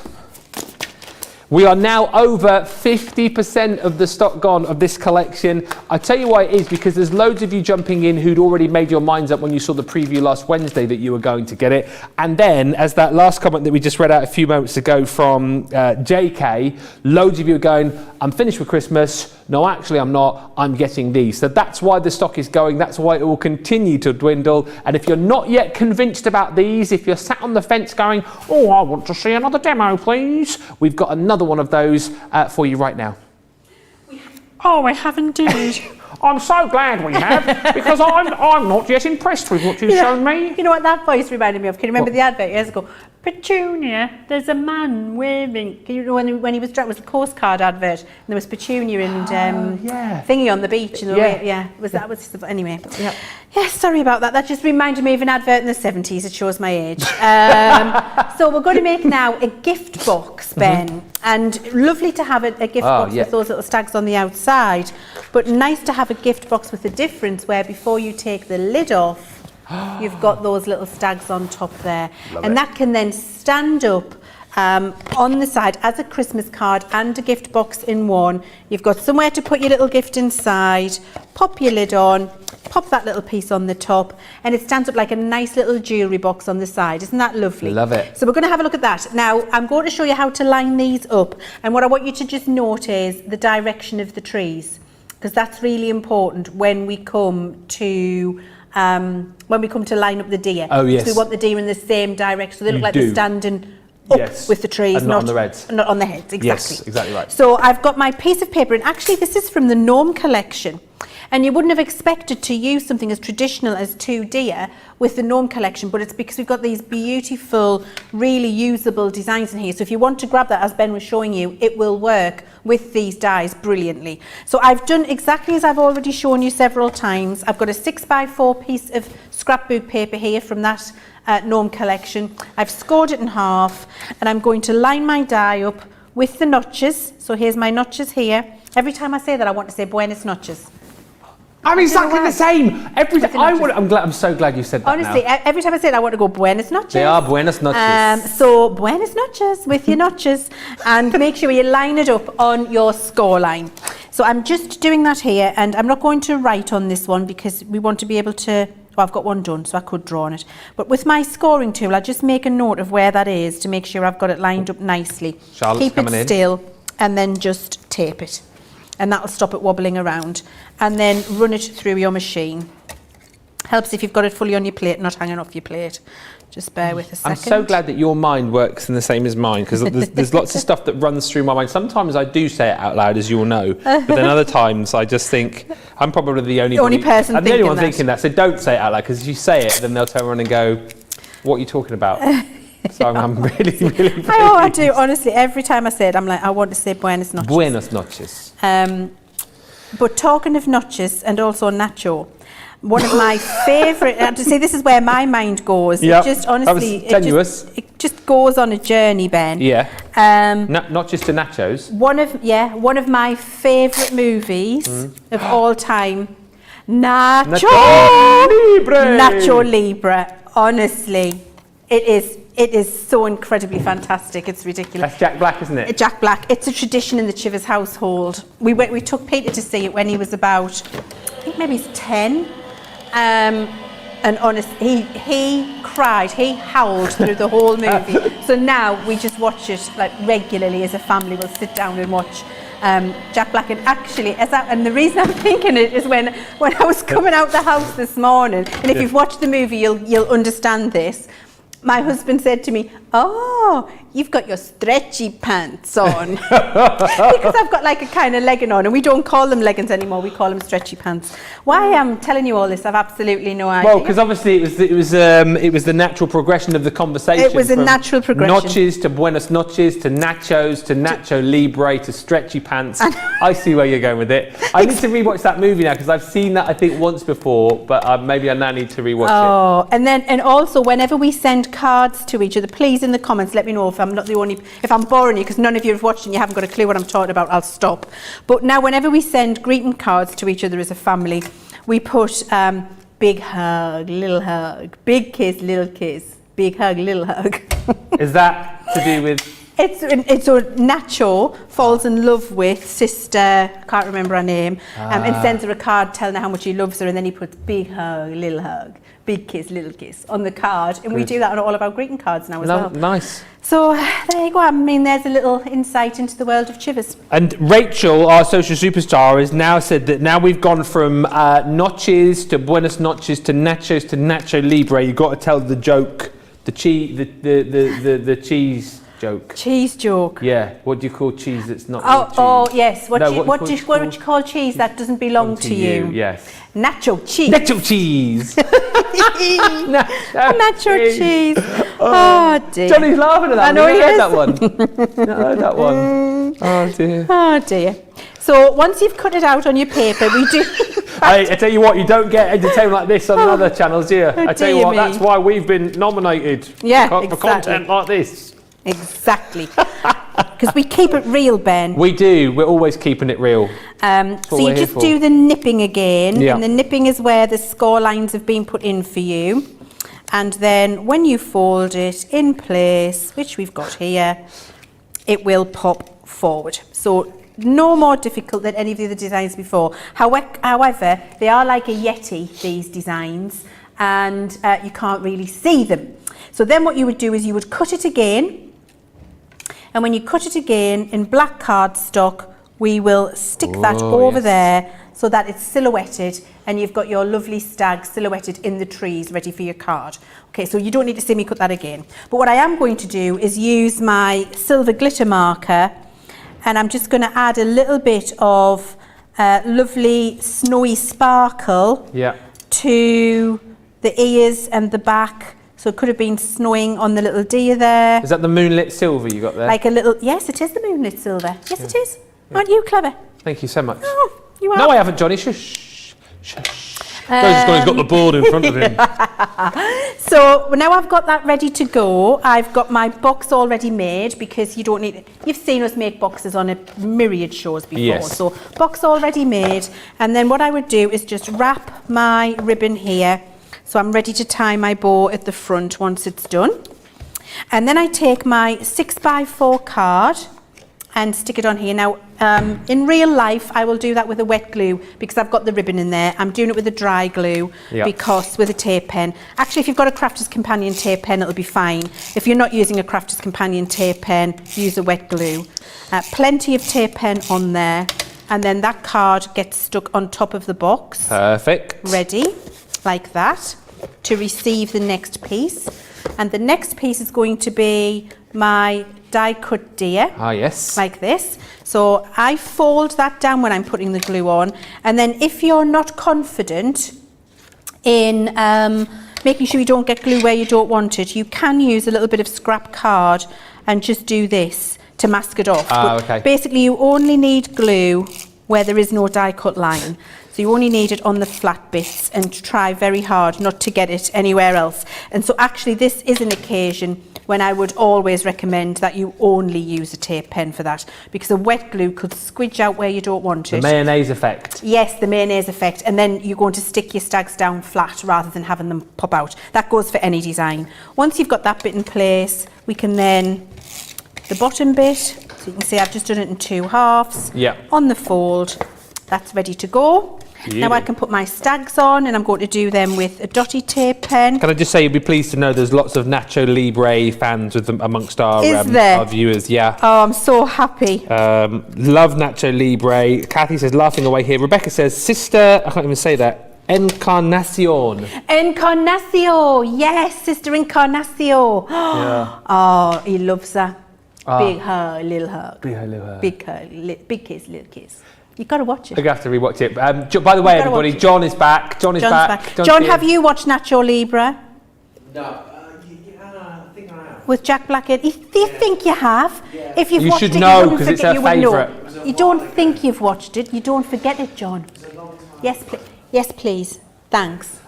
We are now over 50% of the stock gone of this collection. I tell you why it is, because there's loads of you jumping in who'd already made your minds up when you saw the preview last Wednesday that you were going to get it. And then, as that last comment that we just read out a few moments ago from JK, loads of you are going, I'm finished with Christmas. No, actually I'm not. I'm getting these. So that's why the stock is going. That's why it will continue to dwindle. And if you're not yet convinced about these, if you're sat on the fence going, oh, I want to see another demo, please, we've got another one of those for you right now. Oh, I have indeed. I'm so glad we have, because I'm not yet impressed with what you've shown me. You know what that voice reminded me of? Can you remember the advert years ago? Petunia, there's a man waving. You know when he was drunk, it was the Coast Guard advert, and there was Petunia and thingy on the beach. And anyway. Yeah. Yes, sorry about that. That just reminded me of an advert in the 70s. It shows my age. So we're going to make now a gift box, Ben. And lovely to have a gift box with those little stags on the outside, but nice to have a gift box with a difference where before you take the lid off, you've got those little stags on top there. That can then stand up on the side as a Christmas card and a gift box in one. You've got somewhere to put your little gift inside, pop your lid on, pop that little piece on the top, and it stands up like a nice little jewellery box on the side. Isn't that lovely? Love it. So we're going to have a look at that. Now, I'm going to show you how to line these up, and what I want you to just note is the direction of the trees, because that's really important when we come to line up the deer. Oh, yes. So we want the deer in the same direction, so they look like they're standing up with the trees, and not on the heads. Not on the heads, exactly. Yes, exactly right. So I've got my piece of paper, and actually this is from the Gnome collection. And you wouldn't have expected to use something as traditional as 2 deer with the Gnome collection, but it's because we've got these beautiful, really usable designs in here. So if you want to grab that, as Ben was showing you, it will work with these dies brilliantly. So I've done exactly as I've already shown you several times. I've got a 6x4 piece of scrapbook paper here from that Gnome collection. I've scored it in half, and I'm going to line my die up with the notches. So here's my notches here. Every time I say that, I want to say Buenos Notches. I'm exactly the same. I'm so glad you said that. Honestly, every time I say it, I want to go Buenos Noches. They are Buenos Noches. So Buenos Noches with your notches, and make sure you line it up on your score line. So I'm just doing that here, and I'm not going to write on this one because we want to be able to I've got one done, so I could draw on it. But with my scoring tool, I just make a note of where that is to make sure I've got it lined up nicely. Charlotte's Keep it still, and then just tape it. And that'll stop it wobbling around. And then run it through your machine. Helps if you've got it fully on your plate, not hanging off your plate. Just bear with a second. I'm so glad that your mind works in the same as mine, because there's lots of stuff that runs through my mind. Sometimes I do say it out loud, as you'll know, but then other times I just think I'm probably the only person. I'm the only one thinking that. So don't say it out loud, because if you say it, then they'll turn around and go, "What are you talking about?" So I'm really. I do, honestly. Every time I say it, I'm like, I want to say buenas noches. Buenas noches. But talking of noches and also nacho, one of my favourite, to say this is where my mind goes. Yep. It just honestly, that was tenuous. It just goes on a journey, Ben. Yeah. Not just to nachos. One of my favourite movies of all time, Nacho Libre. Honestly, it is so incredibly fantastic. It's ridiculous. That's Jack Black, isn't it? Jack Black. It's a tradition in the Chivers household. We took Peter to see it when he was about, I think maybe he's 10. And honestly, he cried, he howled through the whole movie. So now we just watch it like regularly as a family. We'll sit down and watch Jack Black. And actually, and the reason I'm thinking it is when I was coming out the house this morning, and if you've watched the movie, you'll understand this. My husband said to me, "Oh, you've got your stretchy pants on." Because I've got like a kind of legging on, and we don't call them leggings anymore, we call them stretchy pants. Why I'm telling you all this, I've absolutely no idea. Well, because obviously it was the natural progression of the conversation. It was a natural progression. Noches to buenas noches to nachos to nacho libre to stretchy pants. I see where you're going with it. I need to rewatch that movie now, because I've seen that I think once before, but maybe I now need to rewatch it. Oh, and also whenever we send cards to each other, please in the comments let me know if I'm boring you, because none of you have watched and you haven't got a clue what I'm talking about. I'll stop. But now whenever we send greeting cards to each other as a family, we put big hug, little hug, big kiss, little kiss, big hug, little hug. Is that to do with? It's a Nacho falls in love with sister, can't remember her name, and sends her a card telling her how much he loves her, and then he puts big hug, little hug, big kiss, little kiss on the card, and we do that on all of our greeting cards now as well. Nice. So there you go. I mean, there's a little insight into the world of Chivers. And Rachel, our social superstar, has now said that now we've gone from noches to buenas noches to nachos to nacho libre. You've got to tell the joke, the cheese joke. Cheese joke. Yeah. What do you call cheese that's not? Oh yes. What would you call cheese that doesn't belong to you? Yes. Nacho cheese. Nacho cheese. Nacho cheese. Oh dear. Johnny's laughing at that. I know he is. That one. I heard that one. Oh dear. Oh dear. So once you've cut it out on your paper, we do. I tell you what, you don't get entertainment like this on other channels, do you? I tell you what, that's why we've been nominated for content like this. Exactly. Because we keep it real, Ben. We do. We're always keeping it real. So you just do the nipping again. Yeah. And the nipping is where the score lines have been put in for you. And then when you fold it in place, which we've got here, it will pop forward. So no more difficult than any of the other designs before. However, they are like a Yeti, these designs, and you can't really see them. So then what you would do is you would cut it again. And when you cut it again in black cardstock, we will stick that over there so that it's silhouetted and you've got your lovely stag silhouetted in the trees ready for your card. Okay, so you don't need to see me cut that again. But what I am going to do is use my silver glitter marker, and I'm just going to add a little bit of lovely snowy sparkle to the ears and the back. So it could have been snowing on the little deer there. Is that the moonlit silver you got there? Like a little, yes, it is the moonlit silver. Yes, it is. Aren't you clever? Thank you so much. Oh, you are. No, I haven't, Johnny. Shush. Shush. He's got the board in front of him. So now I've got that ready to go. I've got my box already made, because you don't need it. You've seen us make boxes on a myriad shows before. Yes. So box already made. And then what I would do is just wrap my ribbon here. So I'm ready to tie my bow at the front once it's done. And then I take my 6x4 card and stick it on here. Now, in real life, I will do that with a wet glue because I've got the ribbon in there. I'm doing it with a dry glue because with a tape pen. Actually, if you've got a Crafter's Companion tape pen, it'll be fine. If you're not using a Crafter's Companion tape pen, use a wet glue. Plenty of tape pen on there. And then that card gets stuck on top of the box. Perfect. Ready, like that, to receive the next piece. And the next piece is going to be my die cut deer. Ah, yes. Like this. So I fold that down when I'm putting the glue on. And then if you're not confident in making sure you don't get glue where you don't want it, you can use a little bit of scrap card and just do this to mask it off. But basically you only need glue where there is no die cut line. So you only need it on the flat bits and try very hard not to get it anywhere else. And so actually this is an occasion when I would always recommend that you only use a tape pen for that, because a wet glue could squidge out where you don't want it. The mayonnaise effect. Yes, the mayonnaise effect. And then you're going to stick your stags down flat rather than having them pop out. That goes for any design. Once you've got that bit in place, we can then, the bottom bit, so you can see I've just done it in 2 halves. Yeah. On the fold, that's ready to go. Yeah. Now I can put my stags on, and I'm going to do them with a dotty tape pen. Can I just say, you'll be pleased to know there's lots of Nacho Libre fans with them amongst our viewers. Yeah. Oh, I'm so happy. Love Nacho Libre. Kathy says, laughing away here. Rebecca says, sister, I can't even say that. Encarnacion. Encarnacion. Yes, Sister Encarnacion. Yeah. Oh, he loves her. Big hug, little hug. Big hug, little hug. Big hug, big kiss, little kiss. You've got to watch it. I'm going to have to rewatch it. By the way, everybody, John is back. John's back. John, have you watched Nacho Libre? No, I think I have. With Jack Blackhead? You think you have? Yeah. If you've watched should it, know, because it's her favourite. You don't think you've watched it. You don't forget it, John. Yes, please. Thanks.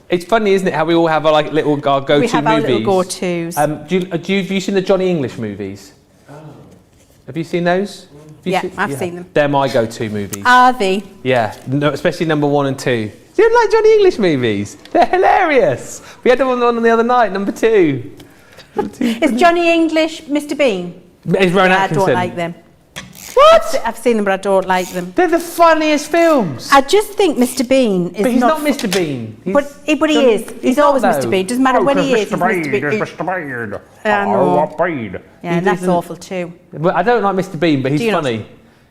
It's funny, isn't it, how we all have our little go-to movies. We have our little go-tos. Have you seen the Johnny English movies? Oh. Have you seen those? I've seen them. They're my go-to movies. Are they? Yeah, no, especially number 1 and 2. Do you like Johnny English movies? They're hilarious. We had one on the other night, number 2. Is Johnny English Mr. Bean? It's Rowan Atkinson. I don't like them. What? I've seen them, but I don't like them. They're the funniest films. I just think Mr. Bean is. But he's not Mr. Bean. But he is. He's always Mr. Bean. Doesn't matter when he is. Mr. Bean. Yeah, and that's awful too. Well, I don't like Mr. Bean, but he's funny.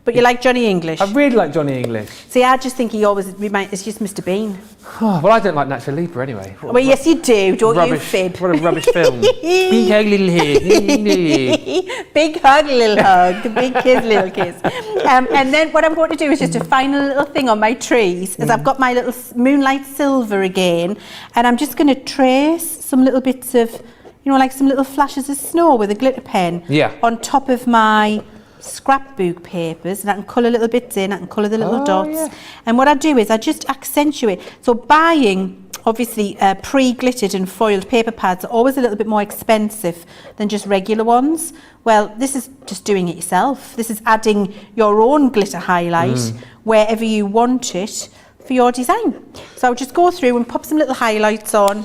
But you like Johnny English? I really like Johnny English. See, I just think he always reminds. It's just Mr. Bean. Well, I don't like Nacho Libre anyway. Well, yes, you do. Don't you fib? What a rubbish film. Big hug, little hug. Big hug, little hug. Big kiss, little kiss. And then what I'm going to do is just a final little thing on my trees. Is I've got my little moonlight silver again, and I'm just going to trace some little bits of, like some little flashes of snow with a glitter pen. Yeah. On top of my scrapbook papers, and I can colour little bits in, I can colour the little dots. Yeah. And what I do is I just accentuate. So buying, obviously, pre-glittered and foiled paper pads are always a little bit more expensive than just regular ones. Well, this is just doing it yourself. This is adding your own glitter highlight wherever you want it for your design. So I'll just go through and pop some little highlights on.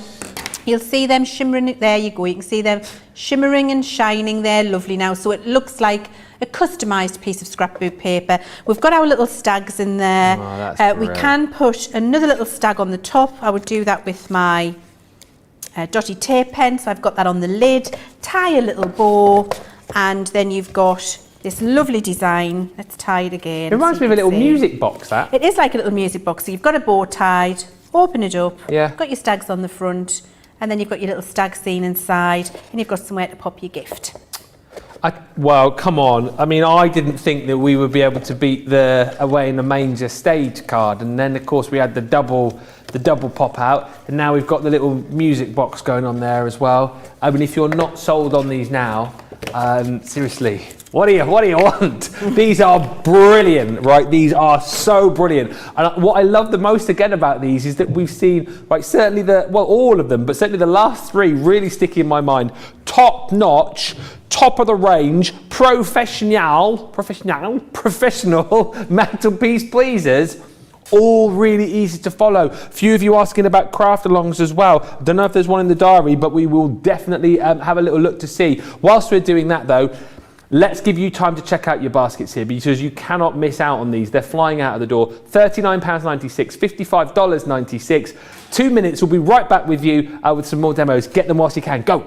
You'll see them shimmering. There you go. You can see them shimmering and shining there. Lovely now. So it looks like a customised piece of scrapbook paper. We've got our little stags in there. Oh, we can put another little stag on the top. I would do that with my dotty tape pen. So I've got that on the lid. Tie a little bow, and then you've got this lovely design. Let's tie it again. It reminds me of a little music box, that. It is like a little music box. So you've got a bow tied, open it up, yeah. Got your stags on the front, and then you've got your little stag scene inside, and you've got somewhere to pop your gift. Well, come on. I mean, I didn't think that we would be able to beat the Away in the Manger stage card, and then of course we had the double pop out, and now we've got the little music box going on there as well. I mean, if you're not sold on these now, seriously, what do you want? These are brilliant, right? These are so brilliant. And what I love the most again about these is that we've seen, right, certainly all of them, but certainly the last 3 really stick in my mind. Top notch, top of the range, professional mantelpiece pleasers. All really easy to follow. Few of you asking about craft alongs as well. I don't know if there's one in the diary, but we will definitely have a little look to see. Whilst we're doing that though, Let's give you time to check out your baskets here because you cannot miss out on these. They're flying out of the door. £39.96, $55.96. 2 minutes. We'll be right back with you with some more demos. Get them whilst you can. Go.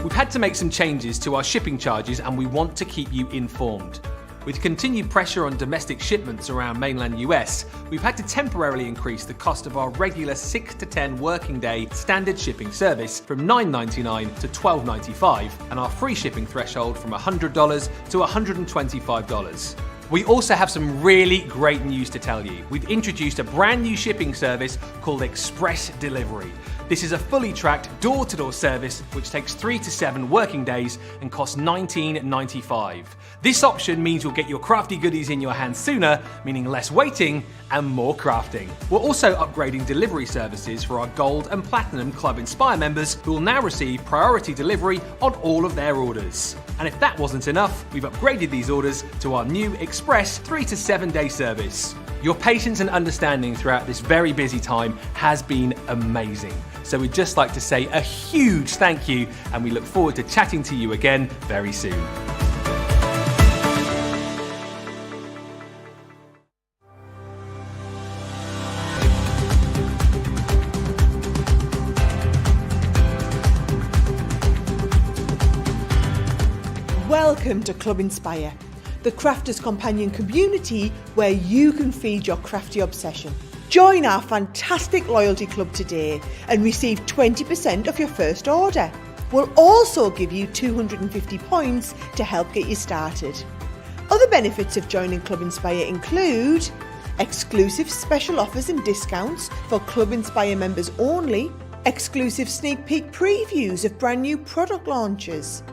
We've had to make some changes to our shipping charges and we want to keep you informed. With continued pressure on domestic shipments around mainland US, we've had to temporarily increase the cost of our regular 6 to 10 working day standard shipping service from $9.99 to $12.95 and our free shipping threshold from $100 to $125. We also have some really great news to tell you. We've introduced a brand new shipping service called Express Delivery. This is a fully tracked door-to-door service which takes 3 to 7 working days and costs $19.95. This option means you'll get your crafty goodies in your hands sooner, meaning less waiting and more crafting. We're also upgrading delivery services for our Gold and Platinum Club Inspire members who will now receive priority delivery on all of their orders. And if that wasn't enough, we've upgraded these orders to our new Express 3 to 7 day service. Your patience and understanding throughout this very busy time has been amazing. So we'd just like to say a huge thank you and we look forward to chatting to you again very soon. Welcome to Club Inspire, the crafters companion community where you can feed your crafty obsession. Join our fantastic loyalty club today and receive 20% of your first order. We'll also give you 250 points to help get you started. Other benefits of joining Club Inspire include exclusive special offers and discounts for Club Inspire members only, exclusive sneak peek previews of brand new product launches,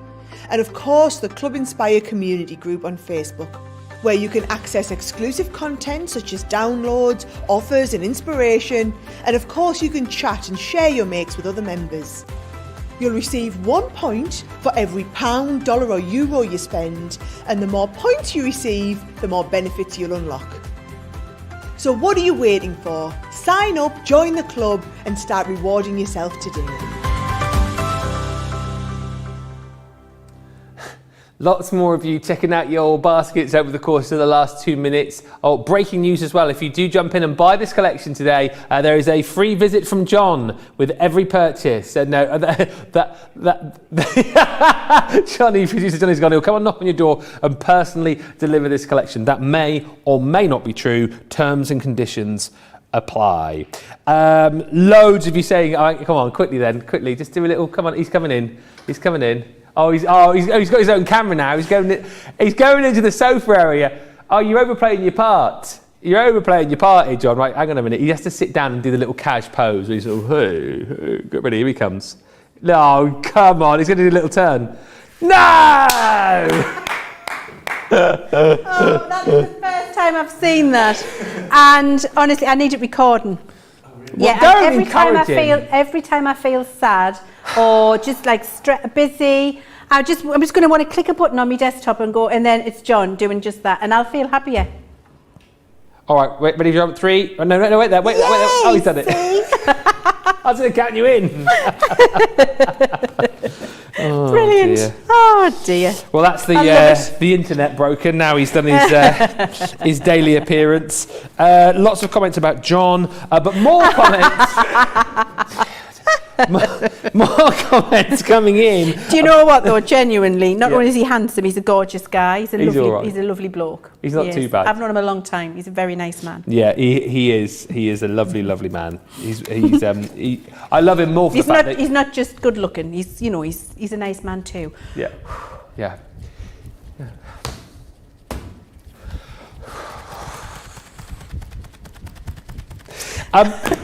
and of course the Club Inspire community group on Facebook, where you can access exclusive content such as downloads, offers and inspiration, and of course you can chat and share your makes with other members. You'll receive 1 point for every pound, dollar or euro you spend, and the more points you receive, the more benefits you'll unlock. So what are you waiting for? Sign up, join the club and start rewarding yourself today. Lots more of you checking out your baskets over the course of the last 2 minutes. Oh, breaking news as well. If you do jump in and buy this collection today, there is a free visit from John with every purchase. Johnny, producer Johnny's gone, he'll come and knock on your door and personally deliver this collection. That may or may not be true. Terms and conditions apply. Loads of you saying, all right, come on, quickly, just do a little, come on, he's coming in. Oh, he's got his own camera now. He's going into the sofa area. Oh, you're overplaying your part. You're overplaying your party, John. Right, hang on a minute. He has to sit down and do the little cash pose. He's sort of, hey, get ready, here he comes. No, come on, he's going to do a little turn. No! Oh, that's the first time I've seen that. And honestly, I need it recording. Well, yeah, every time I feel sad or just like busy, I'm just going to want to click a button on my desktop and go, and then it's John doing just that, and I'll feel happier. All right, wait, ready for 3? Oh, no, wait there. Oh, he's done it. I was going to count you in. Oh, brilliant. Dear. Oh dear. Well, that's the internet broken. Now he's done his his daily appearance. Lots of comments about John, but more comments. more comments coming in. Do you know what though? Genuinely, not only is he handsome, he's a gorgeous guy. He's a lovely bloke. He's not too bad. I've known him a long time. He's a very nice man. Yeah, he is. He is a lovely man. I love him more for the fact that he's not just good looking. He's a nice man too. Yeah.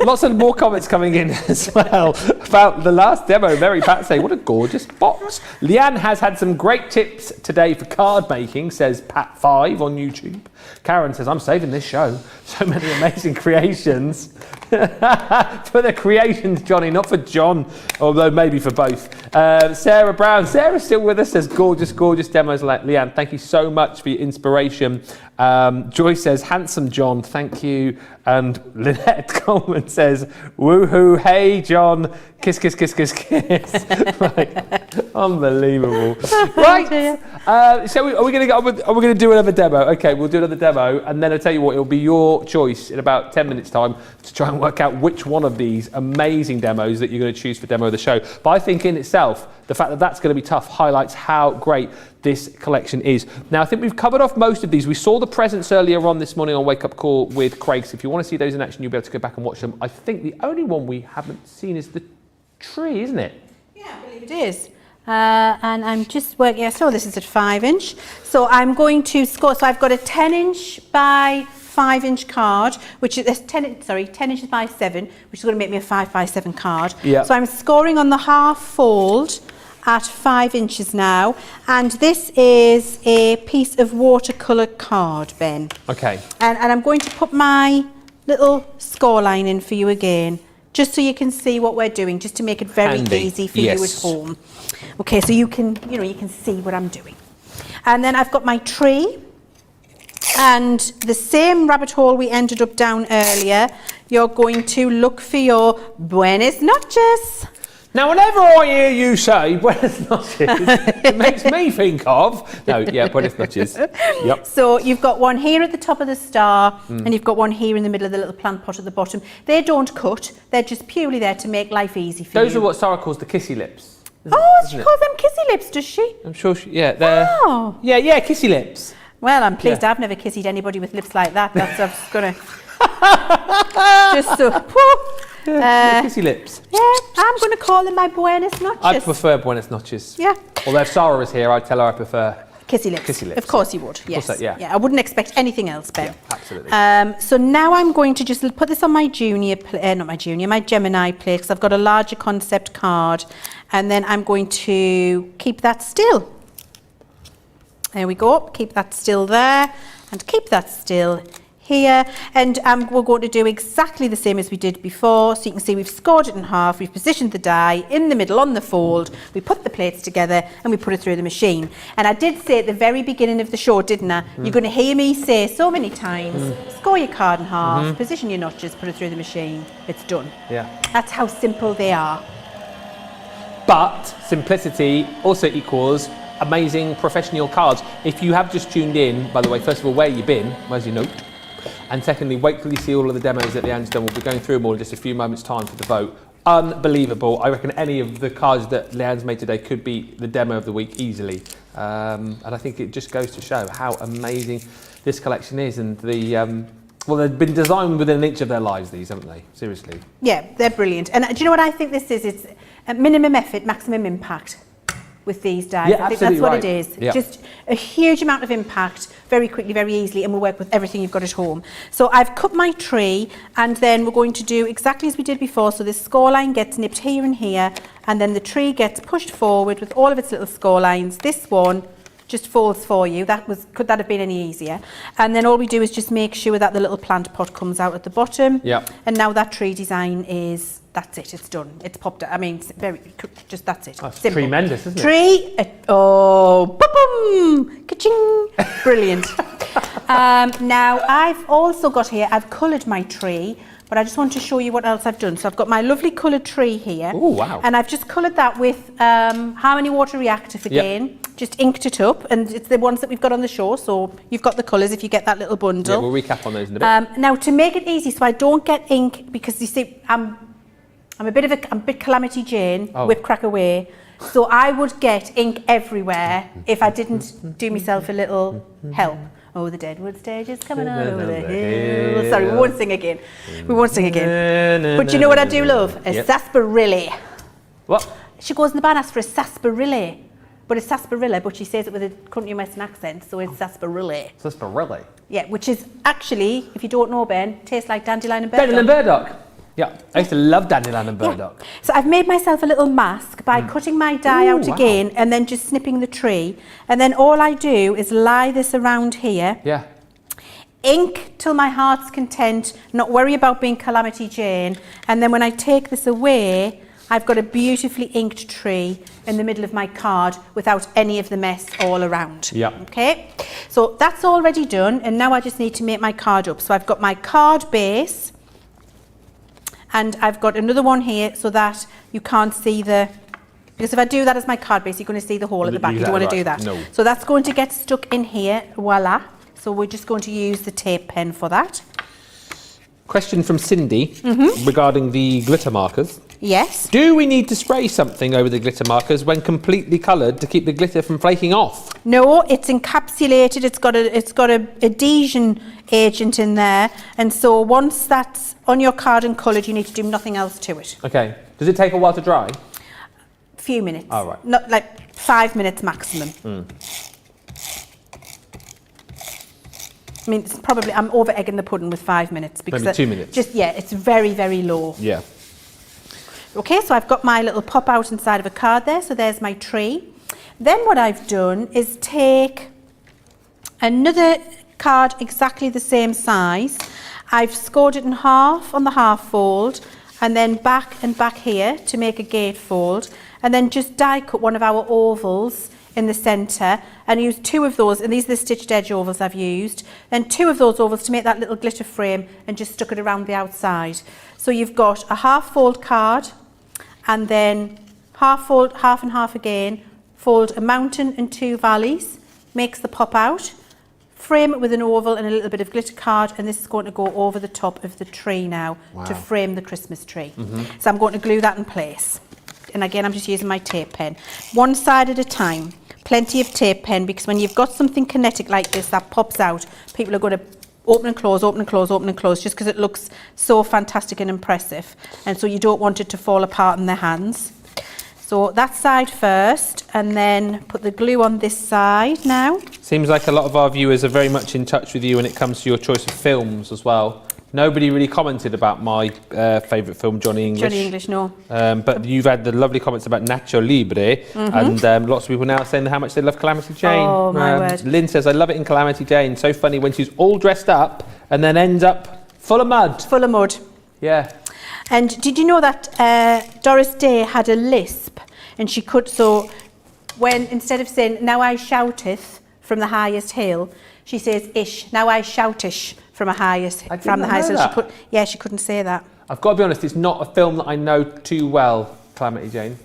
Lots of more comments coming in as well about the last demo. Mary Pat saying, what a gorgeous box. Leanne has had some great tips today for card making, says Pat5 on YouTube. Karen says, I'm saving this show. So many amazing creations. For the creations, Johnny, not for John, although maybe for both. Sarah Brown, Sarah's still with us, says gorgeous demos like Leanne. Thank you so much for your inspiration. Joyce says, handsome John, thank you. And Lynette Coleman says, woohoo, hey John, Kiss, kiss, kiss, kiss, kiss. Right. Unbelievable. Right. Are we going to do another demo? Okay, we'll do another demo, and then I'll tell you what, it'll be your choice in about 10 minutes time to try and work out which one of these amazing demos that you're going to choose for demo of the show. But I think in itself, the fact that that's going to be tough highlights how great this collection is. Now, I think we've covered off most of these. We saw the presents earlier on this morning on Wake Up Call with Craig. So if you want to see those in action, you'll be able to go back and watch them. I think the only one we haven't seen is the tree, isn't it? Yeah, I believe it is. And I'm just working, I saw this is at 5-inch. So I'm going to score, so I've got a 10-inch by 5-inch card, which is 10 inches by 7, which is going to make me a 5 by 7 card. Yeah. So I'm scoring on the half fold at 5 inches now, and this is a piece of watercolour card, Ben. Okay. And I'm going to put my little score line in for you again, just so you can see what we're doing, just to make it very easy for you at home. Okay, so you can see what I'm doing. And then I've got my tree, and the same rabbit hole we ended up down earlier. You're going to look for your buenas noches. Now, whenever I hear you say buenas noches, it makes me think of... No, yeah, buenas noches. Yep. So you've got one here at the top of the star, and you've got one here in the middle of the little plant pot at the bottom. They don't cut. They're just purely there to make life easy for you. Those are what Sarah calls the kissy lips. She calls them kissy lips, does she? I'm sure they're... Wow. Yeah, kissy lips. Well, I'm pleased I've never kissed anybody with lips like that. That's I'm just going to... just so... kissy lips. Yeah, I'm going to call them my buenas noches. I prefer buenas noches. Yeah. Although if Sarah was here, I'd tell her I prefer... Kissy lips. Kissy lips. Of course you would, yes. Of course, yeah, I wouldn't expect anything else, Ben. Yeah, absolutely. So now I'm going to just put this on my my Gemini plate, because I've got a larger concept card, and then I'm going to keep that still. There we go, keep that still there, and keep that still here, and we're going to do exactly the same as we did before. So you can see we've scored it in half, we've positioned the die in the middle on the fold, we put the plates together and we put it through the machine. And I did say at the very beginning of the show, didn't I? You're going to hear me say so many times, score your card in half, position your notches, put it through the machine, it's done. Yeah. That's how simple they are. But simplicity also equals amazing professional cards. If you have just tuned in, by the way, first of all, where you been? Where's your note? And secondly, wait till you see all of the demos that Leann's done. We'll be going through them all in just a few moments' time for the vote. Unbelievable. I reckon any of the cards that Leann's made today could be the demo of the week easily. And I think it just goes to show how amazing this collection is. And well, they've been designed within an inch of their lives, these, haven't they? Seriously. Yeah, they're brilliant. And do you know what I think this is? It's a minimum effort, maximum impact with these dies. Yeah, I think that's what right. it is. Yeah. Just a huge amount of impact, very quickly, very easily, and we'll work with everything you've got at home. So I've cut my tree, and then we're going to do exactly as we did before. So this score line gets nipped here and here, and then the tree gets pushed forward with all of its little score lines. This one just folds for you. Could that have been any easier? And then all we do is just make sure that the little plant pot comes out at the bottom. Yeah. And now that tree design is, that's it, it's done. It's popped out. I mean, just that's it. That's simple. tremendous, isn't it? Tree, boom, ka-ching, brilliant. Now I've also got here, I've coloured my tree, but I just want to show you what else I've done. So I've got my lovely coloured tree here. Oh, wow. And I've just coloured that with Harmony Water Reactive again. Yep. Just inked it up, and it's the ones that we've got on the show, so you've got the colours if you get that little bundle. Yeah, we'll recap on those in a bit. Now, to make it easy, so I don't get ink, because you see, I'm a bit Calamity Jane, whip crack away, so I would get ink everywhere if I didn't do myself a little help. Oh, the Deadwood stage is coming on over the hill. Sorry, we won't sing again. But you know what I do love? A sarsaparilla. What? She goes in the barn, asks for a sarsaparilla. But it's sarsaparilla, but she says it with a country western accent, so it's sarsaparilla. Sarsaparilla? Yeah, which is actually, if you don't know, Ben, tastes like dandelion and burdock. Dandelion and burdock. Yeah, I used to love dandelion and burdock. Yeah. So I've made myself a little mask by cutting my die out again and then just snipping the tree. And then all I do is lie this around here. Yeah. Ink till my heart's content, not worry about being Calamity Jane. And then when I take this away, I've got a beautifully inked tree in the middle of my card without any of the mess all around. Yeah. Okay, so that's already done, and now I just need to make my card up. So I've got my card base, And I've got another one here so that you can't see because if I do that as my card base, you're going to see the hole at the back. You don't want to do that. No. So that's going to get stuck in here. Voila. So we're just going to use the tape pen for that. Question from Cindy regarding the glitter markers. Yes. Do we need to spray something over the glitter markers when completely coloured to keep the glitter from flaking off? No, it's encapsulated. It's got a adhesion agent in there, and so once that's on your card and coloured, you need to do nothing else to it. Okay. Does it take a while to dry? A few minutes. Oh, right. Not like 5 minutes maximum. I mean, it's probably, I'm over egging the pudding with 5 minutes because maybe 2 minutes. It's very, very low. Yeah. Okay, so I've got my little pop out inside of a card there. So there's my tree. Then what I've done is take another card exactly the same size. I've scored it in half on the half fold, and then back and back here to make a gate fold, and then just die cut one of our ovals in the centre and use 2 of those, and these are the stitched edge ovals I've used, then 2 of those ovals to make that little glitter frame and just stuck it around the outside. So you've got a half fold card and then half fold, half and half again, fold a mountain and 2 valleys, makes the pop out, frame it with an oval and a little bit of glitter card, and this is going to go over the top of the tree now to frame the Christmas tree. So I'm going to glue that in place. And again, I'm just using my tape pen. One side at a time. Plenty of tape pen, because when you've got something kinetic like this that pops out, people are going to open and close, open and close, open and close, just because it looks so fantastic and impressive. And so you don't want it to fall apart in their hands. So that side first, and then put the glue on this side now. Seems like a lot of our viewers are very much in touch with you when it comes to your choice of films as well. Nobody really commented about my favourite film, Johnny English. Johnny English, no. But you've had the lovely comments about Nacho Libre, and lots of people now saying how much they love Calamity Jane. Oh, my word. Lynn says, I love it in Calamity Jane. So funny when she's all dressed up and then ends up full of mud. Full of mud. Yeah. And did you know that Doris Day had a lisp, and she could, so when, instead of saying, now I shouteth from the highest hill, she says, ish, now I shoutish from the highest hill. She couldn't say that. I've got to be honest, it's not a film that I know too well, Calamity Jane.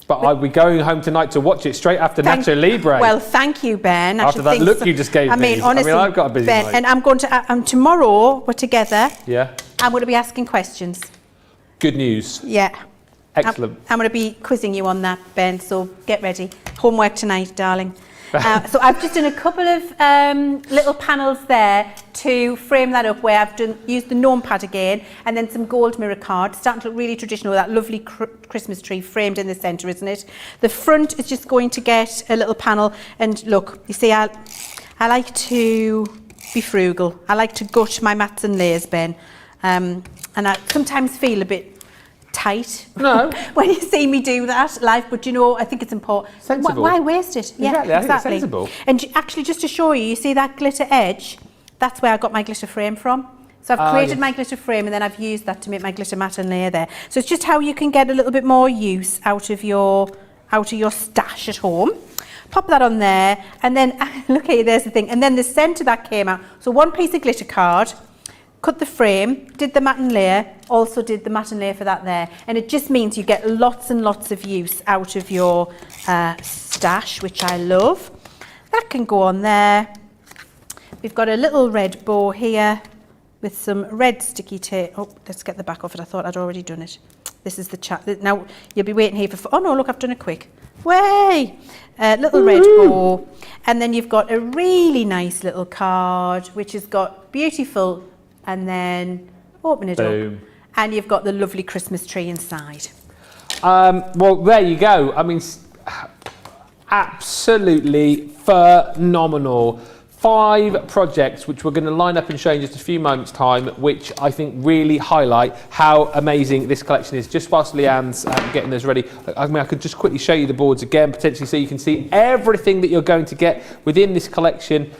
But I'll be going home tonight to watch it straight after Nacho Libre. Well, thank you, Ben. After that look you just gave me. Honestly, I've got a busy Ben, night. and I'm going to, tomorrow we're together. Yeah. I'm going to be asking questions. Good news. Yeah. Excellent. I'm going to be quizzing you on that, Ben, so get ready. Homework tonight, darling. So I've just done a couple of little panels there to frame that up, where I've used the gnome pad again, and then some gold mirror card, starting to look really traditional with that lovely Christmas tree framed in the centre, isn't it? The front is just going to get a little panel, and look, you see, I like to be frugal. I like to gut my mats and layers, Ben, and I sometimes feel a bit tight when you see me do that live, but you know, I think it's important. Sensible. Why waste it? Exactly, I think it's sensible. And actually, just to show you, you see that glitter edge, that's where I got my glitter frame from. So I've created my glitter frame, and then I've used that to make my glitter mat and layer there. So it's just how you can get a little bit more use out of your stash at home. Pop that on there, and then look here, there's the thing, and then the centre that came out. So one piece of glitter card, cut the frame, did the mat and layer, also did the mat and layer for that there. And it just means you get lots and lots of use out of your stash, which I love. That can go on there. We've got a little red bow here with some red sticky tape. Oh, let's get the back off it. I thought I'd already done it. This is the chat. Now, you'll be waiting here for... Oh, no, look, I've done it quick. Way! Little red bow. And then you've got a really nice little card, which has got beautiful... And then open it up, and you've got the lovely Christmas tree inside. Well, there you go. I mean, absolutely phenomenal. 5 projects which we're going to line up and show in just a few moments' time, which I think really highlight how amazing this collection is. Just whilst Leann's getting those ready, I mean, I could just quickly show you the boards again, potentially, so you can see everything that you're going to get within this collection.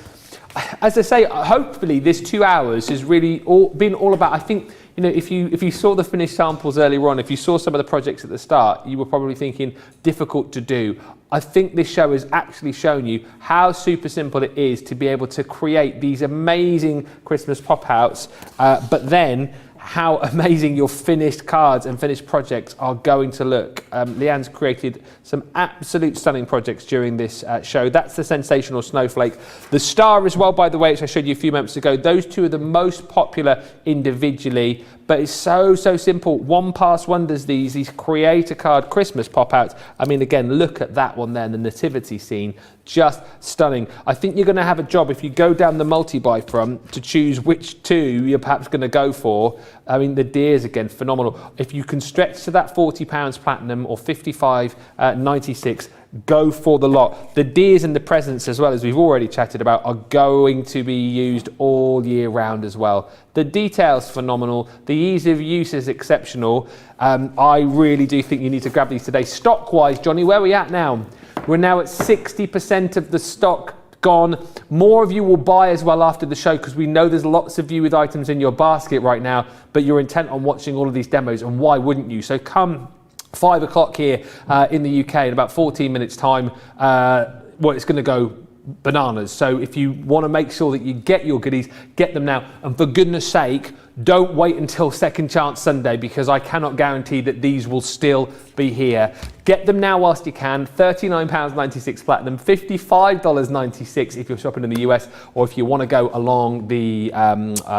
As I say, hopefully this 2 hours has really been all about, I think, you know, if you saw the finished samples earlier on, if you saw some of the projects at the start, you were probably thinking difficult to do. I think this show has actually shown you how super simple it is to be able to create these amazing Christmas pop-outs, but then how amazing your finished cards and finished projects are going to look. Leann's created some absolute stunning projects during this show. That's the sensational snowflake. The star as well, by the way, which I showed you a few moments ago. Those two are the most popular individually, but it's so simple. One pass wonders, these create a card Christmas pop outs. I mean, again, look at that one there, the nativity scene, just stunning. I think you're going to have a job if you go down the multi-buy front to choose which two you're perhaps going to go for. I mean, the deers, again, phenomenal. If you can stretch to that £40 platinum or $55.96, go for the lot. The deers and the presents, as well, as we've already chatted about, are going to be used all year round as well. The detail's phenomenal. The ease of use is exceptional. I really do think you need to grab these today. Stock-wise, Johnny, where are we at now? We're now at 60% of the stock gone. More of you will buy as well after the show, because we know there's lots of you with items in your basket right now, but you're intent on watching all of these demos, and why wouldn't you? So come 5 o'clock here in the UK in about 14 minutes time, well, it's going to go bananas. So if you want to make sure that you get your goodies, get them now. And for goodness sake, don't wait until Second Chance Sunday, because I cannot guarantee that these will still be here. Get them now whilst you can. £39.96 platinum, $55.96 if you're shopping in the US, or if you want to go along the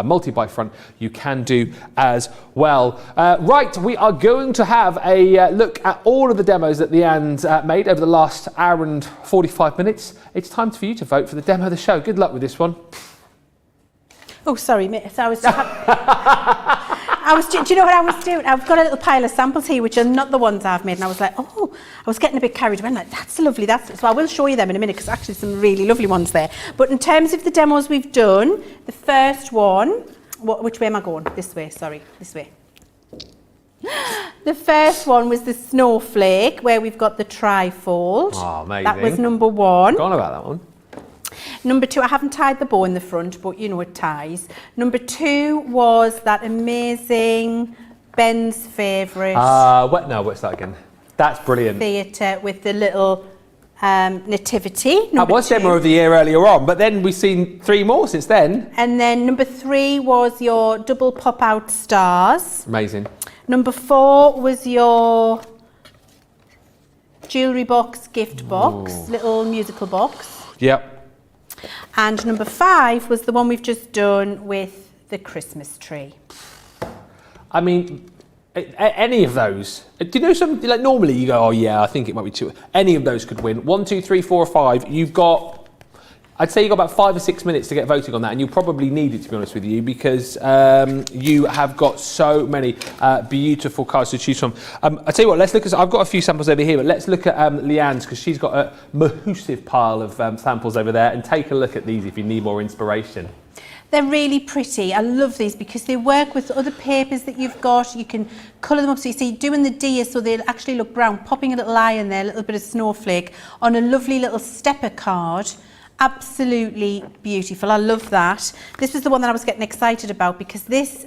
multi-buy front, you can do as well. Right, we are going to have a look at all of the demos that Leann's made over the last hour and 45 minutes. It's time for you to vote for the demo of the show. Good luck with this one. Oh, sorry, miss. Do you know what I was doing? I've got a little pile of samples here, which are not the ones I've made, and I was like, oh, I was getting a bit carried away. I'm like, that's lovely. So I will show you them in a minute, because actually some really lovely ones there. But in terms of the demos we've done, the first one, which way am I going? This way, sorry, this way. The first one was the snowflake, where we've got the trifold. Oh, amazing. That was number one. Gone about that one. Number two, I haven't tied the bow in the front, but you know it ties. Number two was that amazing Ben's favourite. What's that again? That's brilliant. Theatre with the little nativity. That was demo of the year earlier on, but then we've seen 3 more since then. And then number 3 was your double pop-out stars. Amazing. Number 4 was your jewellery box, gift box, little musical box. Yep. And number 5 was the one we've just done with the Christmas tree. I mean, any of those. Do you know something, like normally you go, oh yeah, I think it might be 2. Any of those could win. 1, 2, 3, 4, or 5. You've got, I'd say you've got about 5 or 6 minutes to get voting on that, and you'll probably need it, to be honest with you, because you have got so many beautiful cards to choose from. I'll tell you what, let's look at, I've got a few samples over here, but let's look at Leann's, because she's got a massive pile of samples over there, and take a look at these if you need more inspiration. They're really pretty. I love these because they work with other papers that you've got. You can colour them up. So you see, doing the deer so they'll actually look brown, popping a little eye in there, a little bit of snowflake on a lovely little stepper card. Absolutely beautiful. I love that. This was the one that I was getting excited about because this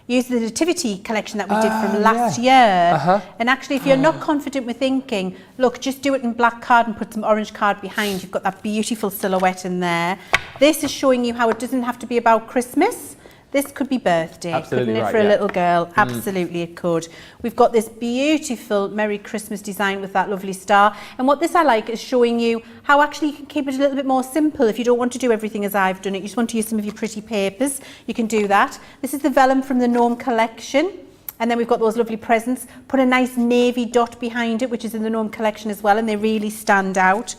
used the nativity collection that we did from last year. And actually, if you're not confident with inking, look, just do it in black card and put some orange card behind. You've got that beautiful silhouette in there. This is showing you how it doesn't have to be about Christmas. This could be birthday, absolutely, couldn't it, right, for a little girl? Absolutely, it could. We've got this beautiful Merry Christmas design with that lovely star. And what this I like is showing you how actually you can keep it a little bit more simple. If you don't want to do everything as I've done it, you just want to use some of your pretty papers, you can do that. This is the vellum from the Gnome collection. And then we've got those lovely presents. Put a nice navy dot behind it, which is in the Gnome collection as well, and they really stand out.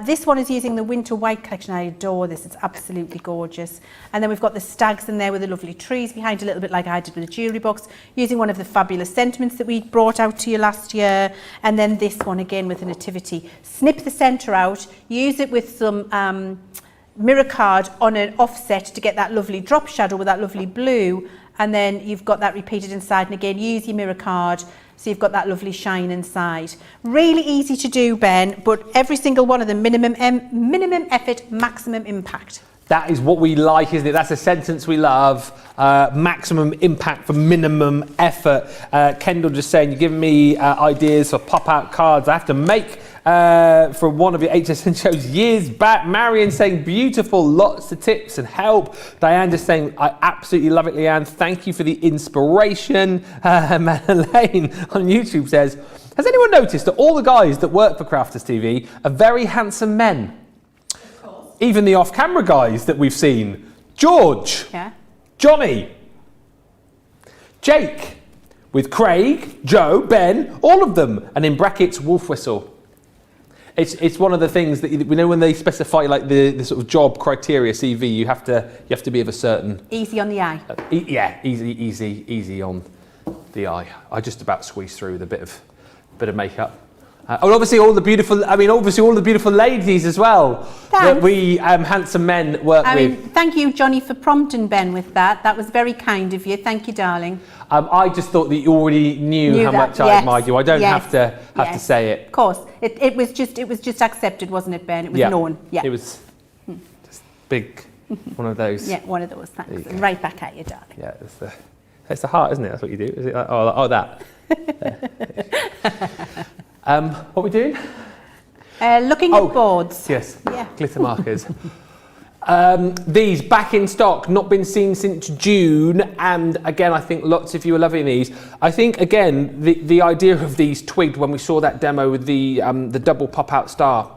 This one is using the Winter White collection. I adore this, it's absolutely gorgeous. And then we've got the stags in there with the lovely trees behind, a little bit like I did with the jewellery box, using one of the fabulous sentiments that we brought out to you last year. And then this one again with the nativity. Snip the centre out, use it with some mirror card on an offset to get that lovely drop shadow with that lovely blue. And then you've got that repeated inside, and again use your mirror card so you've got that lovely shine inside. Really easy to do, Ben, but every single one of them, minimum effort, maximum impact. That is what we like, isn't it? That's a sentence we love. Maximum impact for minimum effort. Kendall just saying, you're giving me ideas for pop-out cards. I have to make from one of your HSN shows years back. Marion saying beautiful, lots of tips and help. Diane just saying I absolutely love it, Leanne. Thank you for the inspiration. Elaine on YouTube says, has anyone noticed that all the guys that work for Crafters TV are very handsome men? Of course. Even the off-camera guys that we've seen. George. Yeah. Johnny. Jake. With Craig, Joe, Ben, all of them. And in brackets, Wolf Whistle. It's one of the things that we know when they specify like the sort of job criteria CV, you have to be of a certain. Easy on the eye. Yeah, easy on the eye. I just about squeezed through with a bit of makeup. And obviously all the beautiful ladies as well. Thanks. That we handsome men work with. Thank you, Johnny, for prompting Ben with that. That was very kind of you. Thank you, darling. I just thought that you already knew how much I admired you. I don't have to say it. Of course, it was just accepted, wasn't it, Ben? It was known. Yeah. It was just big, one of those. Yeah, one of those. Thanks. And right back at you, darling. Yeah, it's the heart, isn't it? That's what you do. Is it like, that? What are we doing? Looking at boards. Yes. Yeah. Glitter markers. These back in stock, not been seen since June, and again, I think lots of you are loving these. I think again, the idea of these twigged when we saw that demo with the double pop-out star.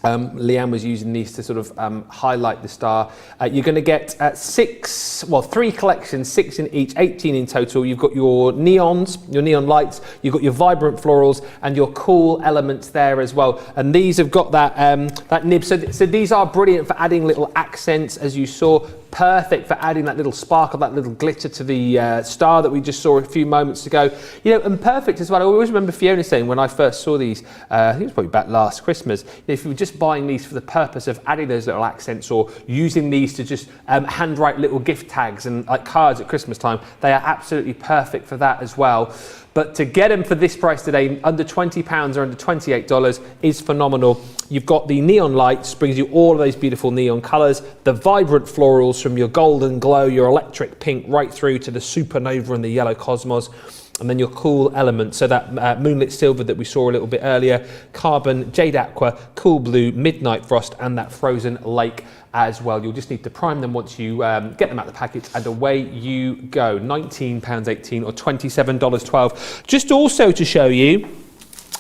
Leanne was using these to sort of highlight the star. You're going to get 3 collections, 6 in each, 18 in total. You've got your neons, your neon lights, you've got your vibrant florals and your cool elements there as well. And these have got that nib. So these are brilliant for adding little accents, as you saw. Perfect for adding that little sparkle, that little glitter to the star that we just saw a few moments ago. You know, and perfect as well. I always remember Fiona saying when I first saw these, I think it was probably back last Christmas, if you were just buying these for the purpose of adding those little accents or using these to just handwrite little gift tags and like cards at Christmas time, they are absolutely perfect for that as well. But to get them for this price today, under £20 or under $28 is phenomenal. You've got the neon lights, brings you all of those beautiful neon colours, the vibrant florals from your golden glow, your electric pink, right through to the supernova and the yellow cosmos. And then your cool elements, so that moonlit silver that we saw a little bit earlier, carbon, jade aqua, cool blue, midnight frost, and that frozen lake as well. You'll just need to prime them once you get them out of the package, and away you go. £19.18 or $27.12. Just also to show you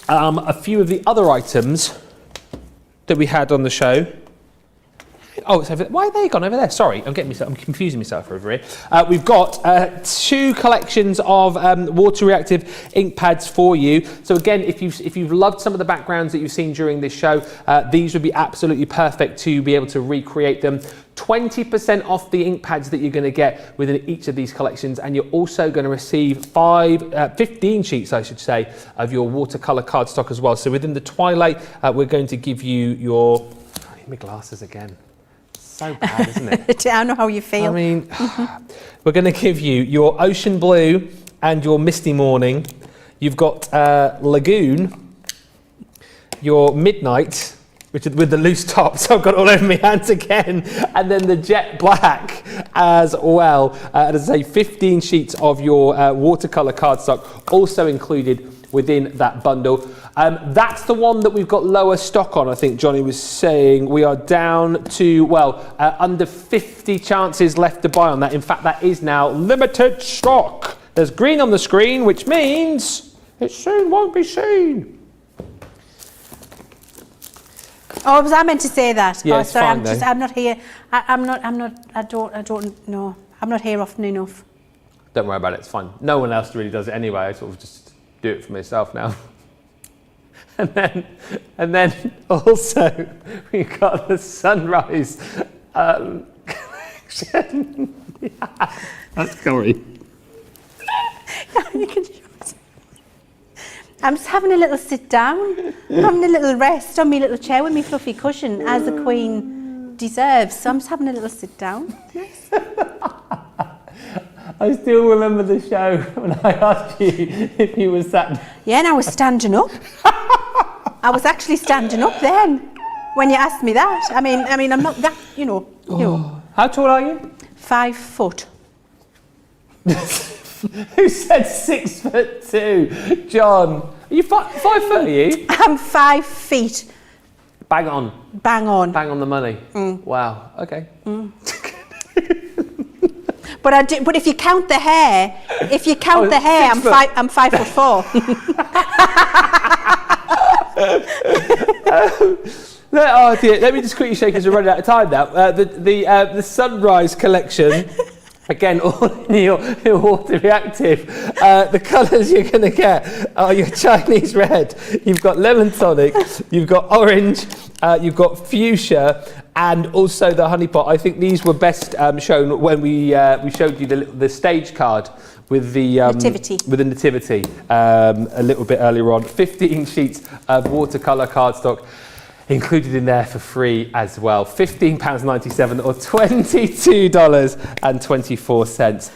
a few of the other items that we had on the show. Oh, it's over there. Why are they gone over there? Sorry, I'm confusing myself over here. We've got 2 collections of water reactive ink pads for you. So again, if you've loved some of the backgrounds that you've seen during this show, these would be absolutely perfect to be able to recreate them. 20% off the ink pads that you're going to get within each of these collections, and you're also going to receive 15 sheets, I should say, of your watercolour cardstock as well. So within the twilight, we're going to give you your... I need my glasses again. So bad, isn't it? I don't know how you feel. I mean, we're going to give you your ocean blue and your misty morning. You've got Lagoon, your midnight, which is with the loose top, so I've got it all over my hands again, and then the jet black as well. As I say, 15 sheets of your watercolour cardstock also included within that bundle. That's the one that we've got lower stock on. I think Johnny was saying we are down to, under 50 chances left to buy on that. In fact, that is now limited stock. There's green on the screen, which means it soon won't be seen. Oh, was I meant to say that? Yeah, oh, it's sorry, fine, I'm not here. I don't know. I'm not here often enough. Don't worry about it, it's fine. No one else really does it anyway. I sort of just do it for myself now. And then also we've got the sunrise collection. Yeah, that's Corey. I'm just having a little sit down, having a little rest on my little chair with my fluffy cushion, as a queen deserves. So I'm just having a little sit down. Yes. I still remember the show when I asked you if you were sat. Yeah, and I was standing up. I was actually standing up then when you asked me that. I mean, I'm not that, you know. How tall are you? 5 foot. Who said 6'2"? John, Are you 5 foot, are you? I'm 5 feet. Bang on. Bang on. Bang on the money. Wow, okay. But if you count the hair, I'm 5'4". Oh dear, let me just quickly shake as we're running out of time now. The Sunrise collection, again, all in your water reactive. The colours you're going to get are your Chinese red, you've got lemon tonic, you've got orange, you've got fuchsia, and also the honey pot. I think these were best shown when we showed you the stage card with the nativity. With the nativity a little bit earlier on. 15 sheets of watercolour cardstock included in there for free as well. £15.97 or $22.24.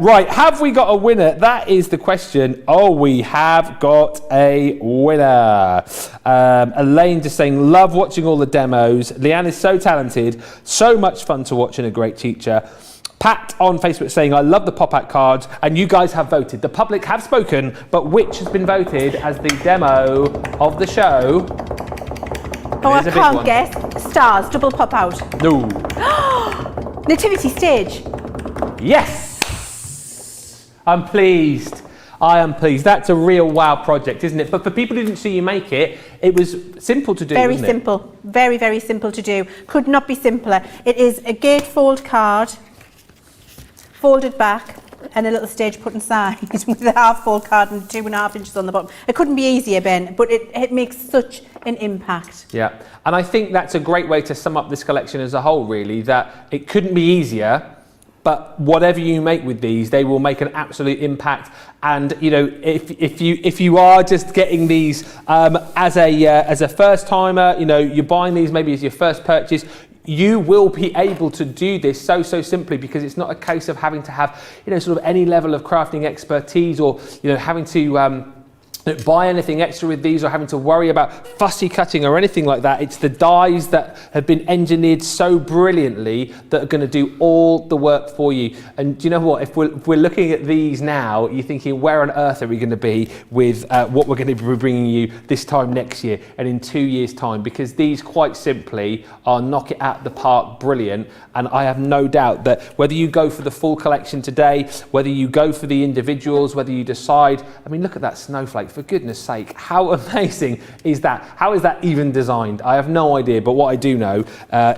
Right, have we got a winner? That is the question. Oh, we have got a winner. Elaine just saying, love watching all the demos. Leann is so talented, so much fun to watch and a great teacher. Pat on Facebook saying, I love the pop-out cards, and you guys have voted. The public have spoken, but which has been voted as the demo of the show? Oh, I can't guess. Stars, double pop-out. No. Nativity stage. Yes. I'm pleased. I am pleased. That's a real wow project, isn't it? But for people who didn't see you make it, it was simple to do, Very simple. Very, very simple to do. Could not be simpler. It is a gatefold card, folded back, and a little stage put inside with a half-fold card and 2.5 inches on the bottom. It couldn't be easier, Ben, but it makes such an impact. Yeah, and I think that's a great way to sum up this collection as a whole, really, that it couldn't be easier, but whatever you make with these, they will make an absolute impact. And you know, if you are just getting these as a first timer, you know, you're buying these maybe as your first purchase, you will be able to do this so simply, because it's not a case of having to have, you know, sort of any level of crafting expertise, or, you know, having to buy anything extra with these, or having to worry about fussy cutting or anything like that. It's the dies that have been engineered so bringly that are going to do all the work for you. And do you know what? If we're looking at these now, you're thinking, where on earth are we going to be with what we're going to be bringing you this time next year and in 2 years' time? Because these, quite simply, are knock it out the park brilliant. And I have no doubt that whether you go for the full collection today, whether you go for the individuals, whether you decide, I mean, look at that snowflake. For goodness sake, how amazing is that? How is that even designed? I have no idea, but what I do know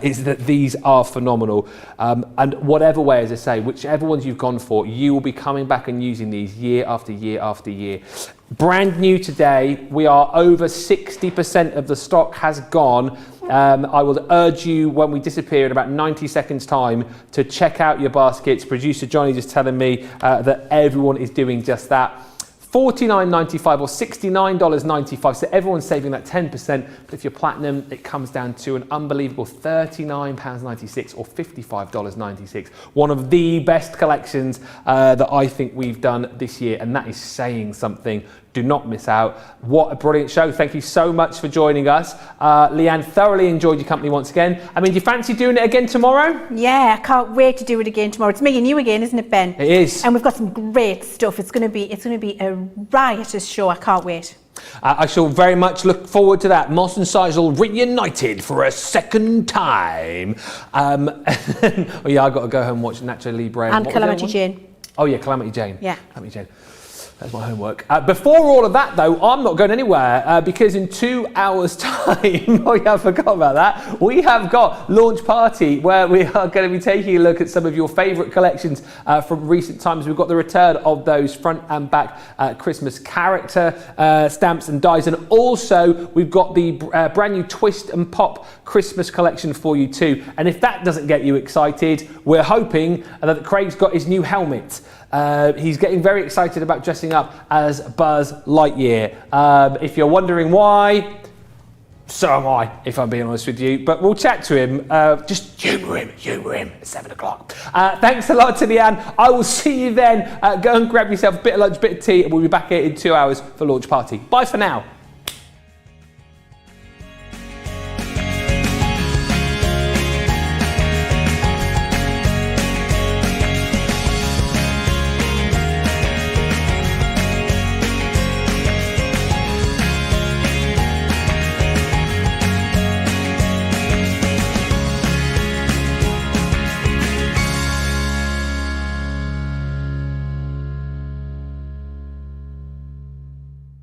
is that these are phenomenal. And whatever way, as I say, whichever ones you've gone for, you will be coming back and using these year after year after year. Brand new today, we are over 60% of the stock has gone. I will urge you, when we disappear in about 90 seconds time, to check out your baskets. Producer Johnny just telling me that everyone is doing just that. $49.95 or $69.95, so everyone's saving that 10%, but if you're platinum, it comes down to an unbelievable £39.96 or $55.96. One of the best collections that I think we've done this year, and that is saying something. Do not miss out. What a brilliant show. Thank you so much for joining us. Leann, thoroughly enjoyed your company once again. I mean, do you fancy doing it again tomorrow? Yeah, I can't wait to do it again tomorrow. It's me and you again, isn't it, Ben? It is. And we've got some great stuff. It's going to be a riotous show. I can't wait. I shall very much look forward to that. Moss and Sizell reunited for a second time. Oh yeah, I've got to go home and watch Nacho Libre. And Calamity Jane. Oh yeah, Calamity Jane. Yeah. Calamity Jane. That's my homework. Before all of that, though, I'm not going anywhere because in 2 hours' time, oh yeah, I forgot about that, we have got Launch Party, where we are going to be taking a look at some of your favourite collections from recent times. We've got the return of those front and back Christmas character stamps and dies, and also we've got the brand new Twist and Pop Christmas collection for you too. And if that doesn't get you excited, we're hoping that Craig's got his new helmet. He's getting very excited about dressing up as Buzz Lightyear. If you're wondering why, so am I, if I'm being honest with you. But we'll chat to him. Just humour him at 7 o'clock. Thanks a lot to Leann. I will see you then. Go and grab yourself a bit of lunch, bit of tea, and we'll be back here in 2 hours for Launch Party. Bye for now.